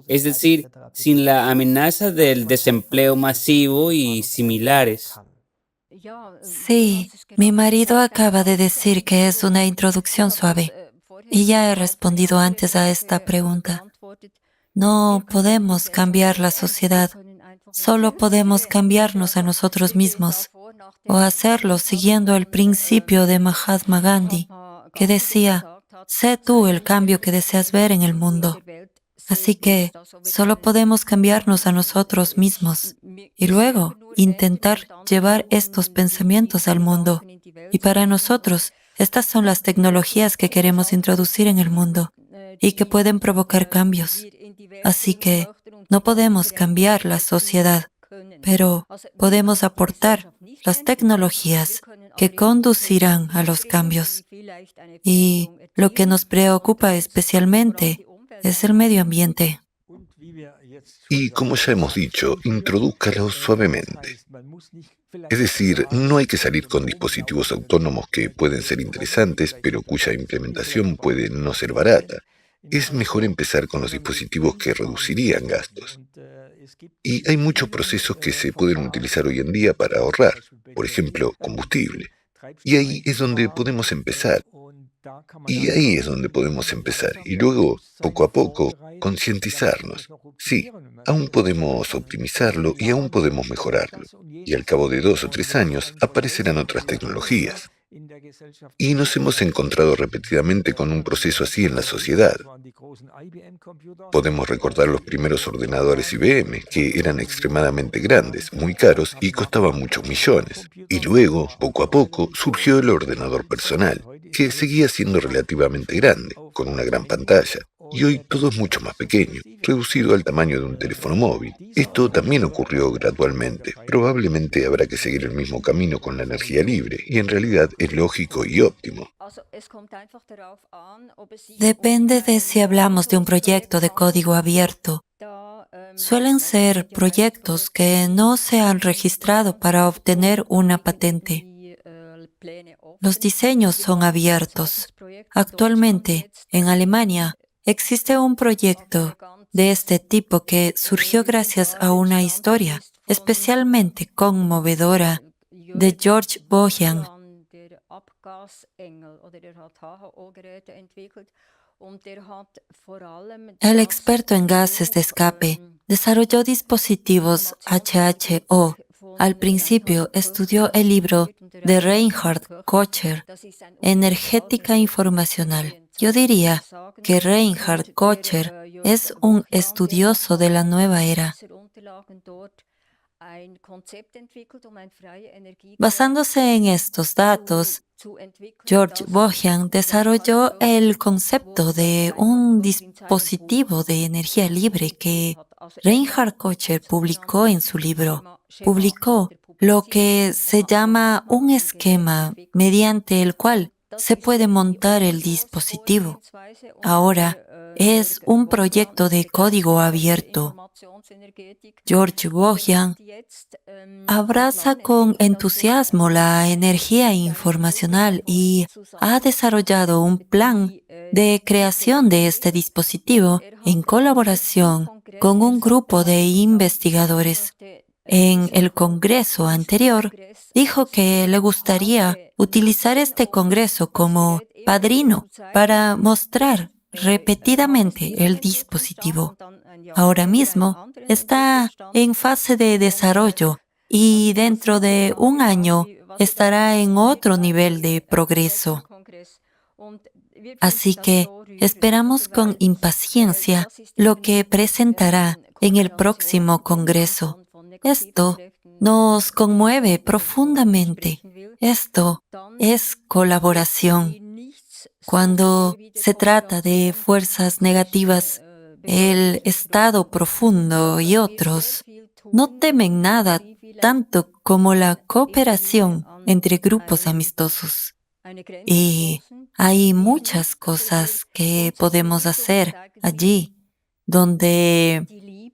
es decir, sin la amenaza del desempleo masivo y similares? Sí, mi marido acaba de decir que es una introducción suave y ya he respondido antes a esta pregunta. No podemos cambiar la sociedad, solo podemos cambiarnos a nosotros mismos o hacerlo siguiendo el principio de Mahatma Gandhi, que decía: sé tú el cambio que deseas ver en el mundo. Así que solo podemos cambiarnos a nosotros mismos y luego intentar llevar estos pensamientos al mundo. Y para nosotros, estas son las tecnologías que queremos introducir en el mundo y que pueden provocar cambios. Así que no podemos cambiar la sociedad, pero podemos aportar las tecnologías que conducirán a los cambios. Y lo que nos preocupa especialmente es el medio ambiente. Y como ya hemos dicho, introdúzcalo suavemente. Es decir, no hay que salir con dispositivos autónomos que pueden ser interesantes, pero cuya implementación puede no ser barata. Es mejor empezar con los dispositivos que reducirían gastos. Y hay muchos procesos que se pueden utilizar hoy en día para ahorrar, por ejemplo, combustible. Y ahí es donde podemos empezar. Y luego, poco a poco, concientizarnos. Sí, aún podemos optimizarlo y aún podemos mejorarlo. Y al cabo de 2 o 3 años aparecerán otras tecnologías. Y nos hemos encontrado repetidamente con un proceso así en la sociedad. Podemos recordar los primeros ordenadores IBM, que eran extremadamente grandes, muy caros y costaban muchos millones. Y luego, poco a poco, surgió el ordenador personal, que seguía siendo relativamente grande, con una gran pantalla. Y hoy todo es mucho más pequeño, reducido al tamaño de un teléfono móvil. Esto también ocurrió gradualmente. Probablemente habrá que seguir el mismo camino con la energía libre, y en realidad es lógico y óptimo. Depende de si hablamos de un proyecto de código abierto. Suelen ser proyectos que no se han registrado para obtener una patente. Los diseños son abiertos. Actualmente, en Alemania, existe un proyecto de este tipo que surgió gracias a una historia especialmente conmovedora de George Bojan. El experto en gases de escape desarrolló dispositivos HHO. Al principio estudió el libro de Reinhard Kocher, Energética Informacional. Yo diría que Reinhard Kocher es un estudioso de la nueva era. Basándose en estos datos, George Bojan desarrolló el concepto de un dispositivo de energía libre que Reinhard Kocher publicó en su libro. Publicó lo que se llama un esquema mediante el cual se puede montar el dispositivo. Ahora es un proyecto de código abierto. George Bojan abraza con entusiasmo la energía informacional y ha desarrollado un plan de creación de este dispositivo en colaboración con un grupo de investigadores. En el congreso anterior, dijo que le gustaría utilizar este congreso como padrino para mostrar repetidamente el dispositivo. Ahora mismo está en fase de desarrollo y dentro de un año estará en otro nivel de progreso. Así que esperamos con impaciencia lo que presentará en el próximo Congreso. Esto nos conmueve profundamente. Esto es colaboración. Cuando se trata de fuerzas negativas, el Estado profundo y otros no temen nada tanto como la cooperación entre grupos amistosos. Y hay muchas cosas que podemos hacer allí, donde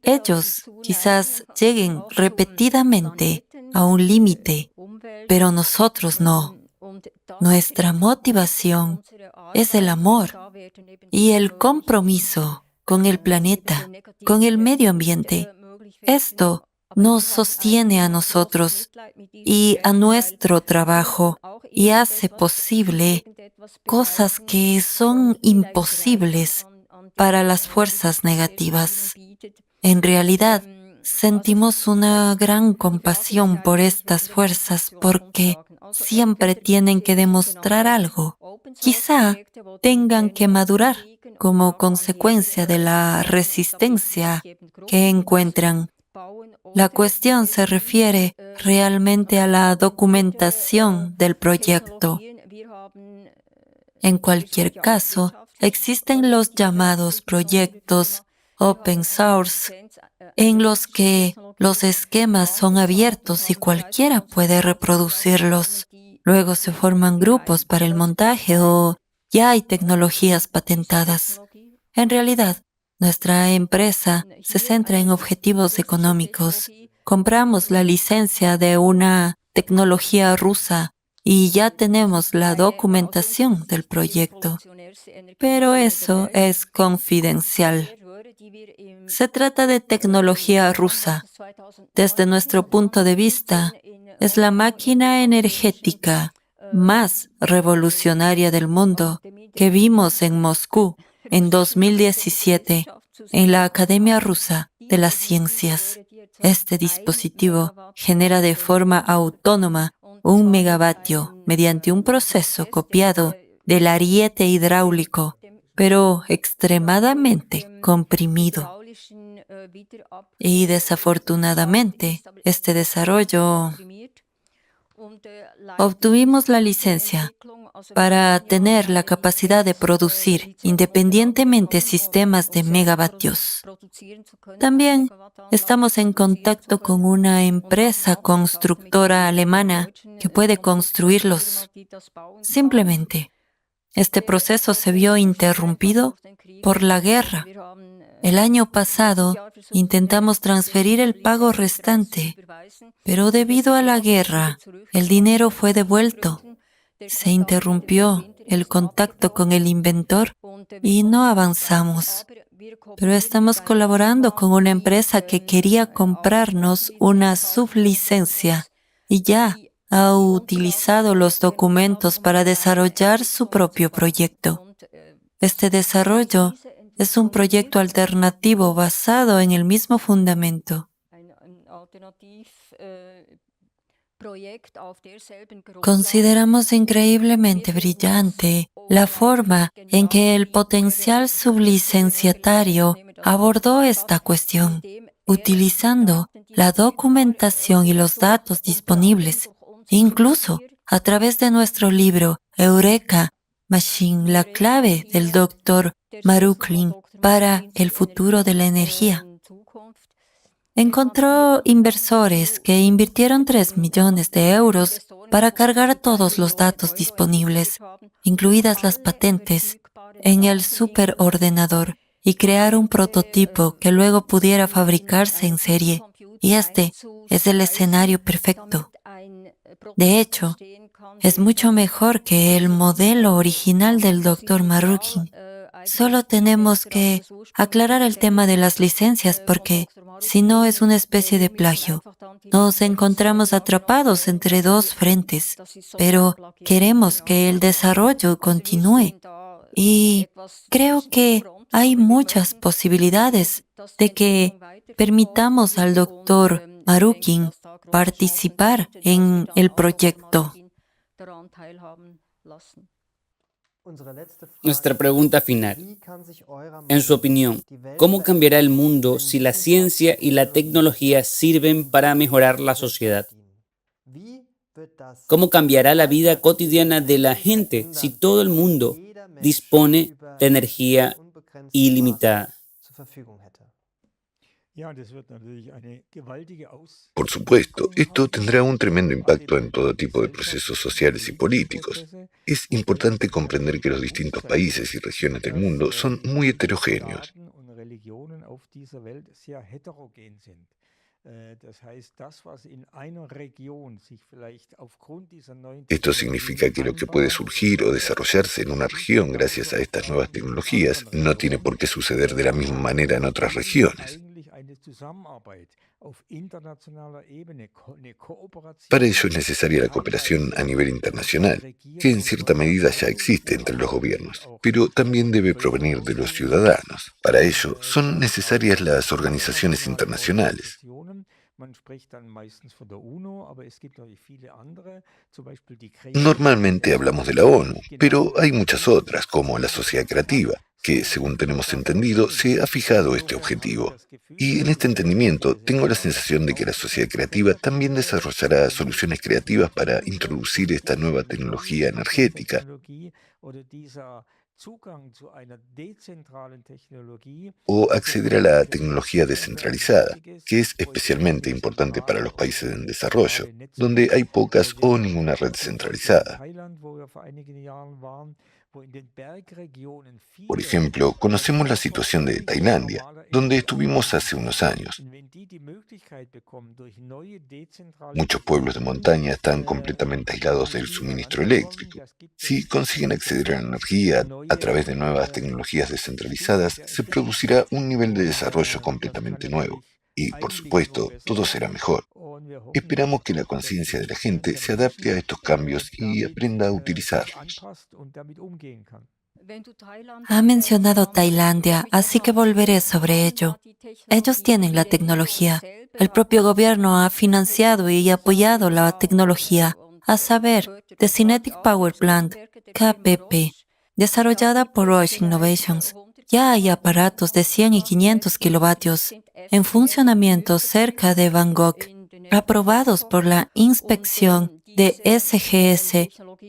ellos quizás lleguen repetidamente a un límite, pero nosotros no. Nuestra motivación es el amor y el compromiso con el planeta, con el medio ambiente. Esto nos sostiene a nosotros y a nuestro trabajo y hace posible cosas que son imposibles para las fuerzas negativas. En realidad, sentimos una gran compasión por estas fuerzas porque siempre tienen que demostrar algo. Quizá tengan que madurar como consecuencia de la resistencia que encuentran. La cuestión se refiere realmente a la documentación del proyecto. En cualquier caso, existen los llamados proyectos open source, en los que los esquemas son abiertos y cualquiera puede reproducirlos. Luego se forman grupos para el montaje o ya hay tecnologías patentadas. En realidad, nuestra empresa se centra en objetivos económicos. Compramos la licencia de una tecnología rusa y ya tenemos la documentación del proyecto. Pero eso es confidencial. Se trata de tecnología rusa. Desde nuestro punto de vista, es la máquina energética más revolucionaria del mundo que vimos en Moscú en 2017 en la Academia Rusa de las Ciencias. Este dispositivo genera de forma autónoma 1 megavatio mediante un proceso copiado del ariete hidráulico, pero extremadamente comprimido. Y desafortunadamente, este desarrollo obtuvimos la licencia para tener la capacidad de producir independientemente sistemas de megavatios. También estamos en contacto con una empresa constructora alemana que puede construirlos. Simplemente, este proceso se vio interrumpido por la guerra. El año pasado intentamos transferir el pago restante, pero debido a la guerra, el dinero fue devuelto. Se interrumpió el contacto con el inventor y no avanzamos. Pero estamos colaborando con una empresa que quería comprarnos una sublicencia y ya ha utilizado los documentos para desarrollar su propio proyecto. Este desarrollo es un proyecto alternativo basado en el mismo fundamento. Consideramos increíblemente brillante la forma en que el potencial sublicenciatario abordó esta cuestión, utilizando la documentación y los datos disponibles, incluso a través de nuestro libro Eureka Machine, la clave del Dr. Marukhin para el futuro de la energía. Encontró inversores que invirtieron 3 millones de euros para cargar todos los datos disponibles, incluidas las patentes, en el superordenador y crear un prototipo que luego pudiera fabricarse en serie. Y este es el escenario perfecto. De hecho, es mucho mejor que el modelo original del Dr. Marukhin. Solo tenemos que aclarar el tema de las licencias porque, si no, es una especie de plagio. Nos encontramos atrapados entre dos frentes, pero queremos que el desarrollo continúe. Y creo que hay muchas posibilidades de que permitamos al Dr. Marukhin participar en el proyecto. Nuestra pregunta final. En su opinión, ¿cómo cambiará el mundo si la ciencia y la tecnología sirven para mejorar la sociedad? ¿Cómo cambiará la vida cotidiana de la gente si todo el mundo dispone de energía ilimitada? Por supuesto, esto tendrá un tremendo impacto en todo tipo de procesos sociales y políticos. Es importante comprender que los distintos países y regiones del mundo son muy heterogéneos. Esto significa que lo que puede surgir o desarrollarse en una región gracias a estas nuevas tecnologías no tiene por qué suceder de la misma manera en otras regiones. Para ello es necesaria la cooperación a nivel internacional, que en cierta medida ya existe entre los gobiernos, pero también debe provenir de los ciudadanos. Para ello son necesarias las organizaciones internacionales. Normalmente hablamos de la ONU, pero hay muchas otras, como la sociedad creativa, que, según tenemos entendido, se ha fijado este objetivo. Y en este entendimiento tengo la sensación de que la sociedad creativa también desarrollará soluciones creativas para introducir esta nueva tecnología energética o acceder a la tecnología descentralizada, que es especialmente importante para los países en desarrollo, donde hay pocas o ninguna red centralizada. Por ejemplo, conocemos la situación de Tailandia, donde estuvimos hace unos años. Muchos pueblos de montaña están completamente aislados del suministro eléctrico. Si consiguen acceder a la energía a través de nuevas tecnologías descentralizadas, se producirá un nivel de desarrollo completamente nuevo. Y, por supuesto, todo será mejor. Esperamos que la conciencia de la gente se adapte a estos cambios y aprenda a utilizarlos. Ha mencionado Tailandia, así que volveré sobre ello. Ellos tienen la tecnología. El propio gobierno ha financiado y apoyado la tecnología, a saber, The Cinetic Power Plant, KPP, desarrollada por Roche Innovations. Ya hay aparatos de 100 y 500 kilovatios en funcionamiento cerca de Bangkok, aprobados por la inspección de SGS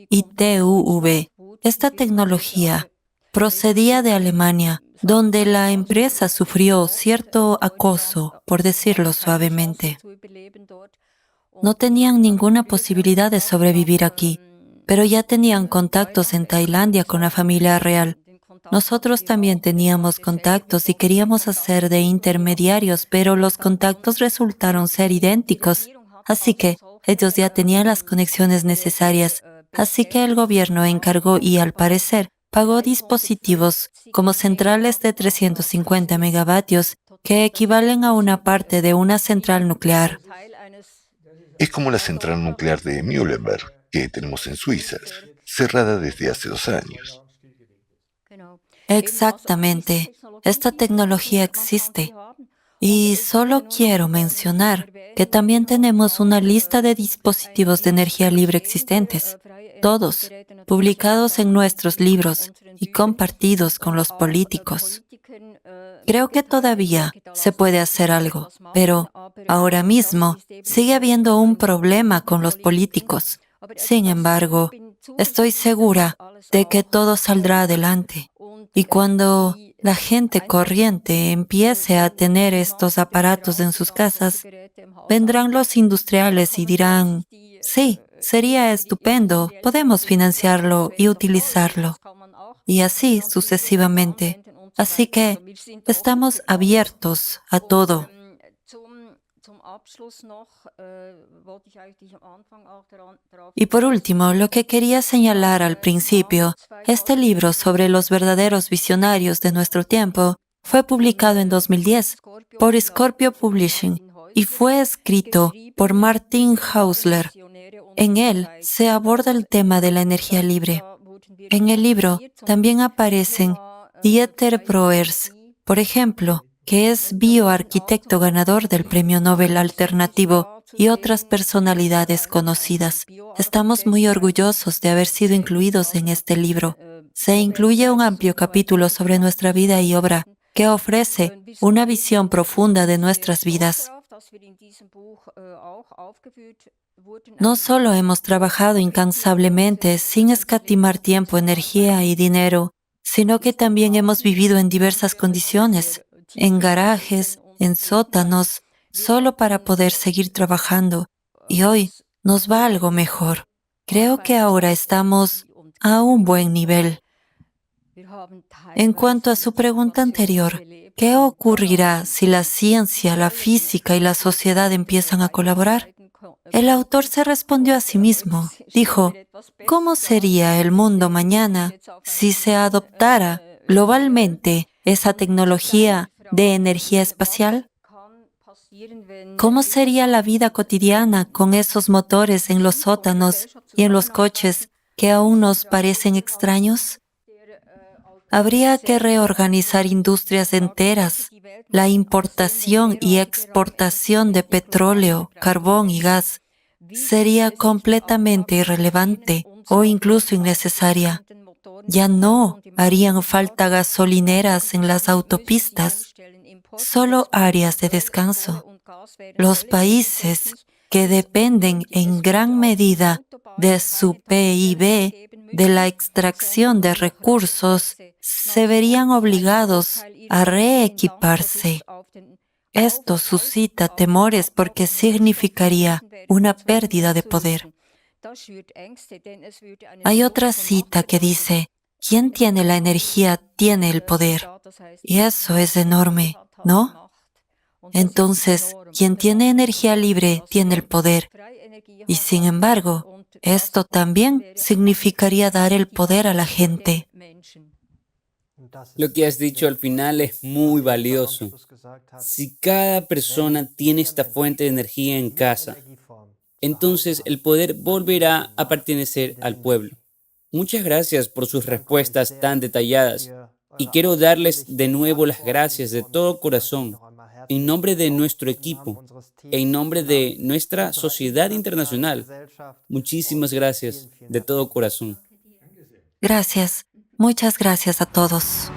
y TUV. Esta tecnología procedía de Alemania, donde la empresa sufrió cierto acoso, por decirlo suavemente. No tenían ninguna posibilidad de sobrevivir aquí, pero ya tenían contactos en Tailandia con la familia real. Nosotros también teníamos contactos y queríamos hacer de intermediarios, pero los contactos resultaron ser idénticos. Así que ellos ya tenían las conexiones necesarias. Así que el gobierno encargó y, al parecer, pagó dispositivos como centrales de 350 megavatios que equivalen a una parte de una central nuclear. Es como la central nuclear de Mühlenberg, que tenemos en Suiza, cerrada desde hace 2 años. Exactamente. Esta tecnología existe. Y solo quiero mencionar que también tenemos una lista de dispositivos de energía libre existentes, todos publicados en nuestros libros y compartidos con los políticos. Creo que todavía se puede hacer algo, pero ahora mismo sigue habiendo un problema con los políticos. Sin embargo, estoy segura de que todo saldrá adelante. Y cuando la gente corriente empiece a tener estos aparatos en sus casas, vendrán los industriales y dirán, sí, sería estupendo, podemos financiarlo y utilizarlo. Y así sucesivamente. Así que estamos abiertos a todo. Y por último, lo que quería señalar al principio, este libro sobre los verdaderos visionarios de nuestro tiempo fue publicado en 2010 por Scorpio Publishing y fue escrito por Martin Hausler. En él se aborda el tema de la energía libre. En el libro también aparecen Dieter Broers, por ejemplo, que es bioarquitecto ganador del Premio Nobel Alternativo, y otras personalidades conocidas. Estamos muy orgullosos de haber sido incluidos en este libro. Se incluye un amplio capítulo sobre nuestra vida y obra, que ofrece una visión profunda de nuestras vidas. No solo hemos trabajado incansablemente sin escatimar tiempo, energía y dinero, sino que también hemos vivido en diversas condiciones, en garajes, en sótanos, solo para poder seguir trabajando. Y hoy nos va algo mejor. Creo que ahora estamos a un buen nivel. En cuanto a su pregunta anterior, ¿qué ocurrirá si la ciencia, la física y la sociedad empiezan a colaborar? El autor se respondió a sí mismo. Dijo, ¿cómo sería el mundo mañana si se adoptara globalmente esa tecnología de energía espacial? ¿Cómo sería la vida cotidiana con esos motores en los sótanos y en los coches que aún nos parecen extraños? Habría que reorganizar industrias enteras. La importación y exportación de petróleo, carbón y gas sería completamente irrelevante o incluso innecesaria. Ya no harían falta gasolineras en las autopistas, solo áreas de descanso. Los países que dependen en gran medida de su PIB de la extracción de recursos se verían obligados a reequiparse. Esto suscita temores porque significaría una pérdida de poder. Hay otra cita que dice, quien tiene la energía tiene el poder. Y eso es enorme, ¿no? Entonces, quien tiene energía libre tiene el poder. Y sin embargo, esto también significaría dar el poder a la gente. Lo que has dicho al final es muy valioso. Si cada persona tiene esta fuente de energía en casa, entonces el poder volverá a pertenecer al pueblo. Muchas gracias por sus respuestas tan detalladas y quiero darles de nuevo las gracias de todo corazón en nombre de nuestro equipo, en nombre de nuestra sociedad internacional. Muchísimas gracias de todo corazón. Gracias. Muchas gracias a todos.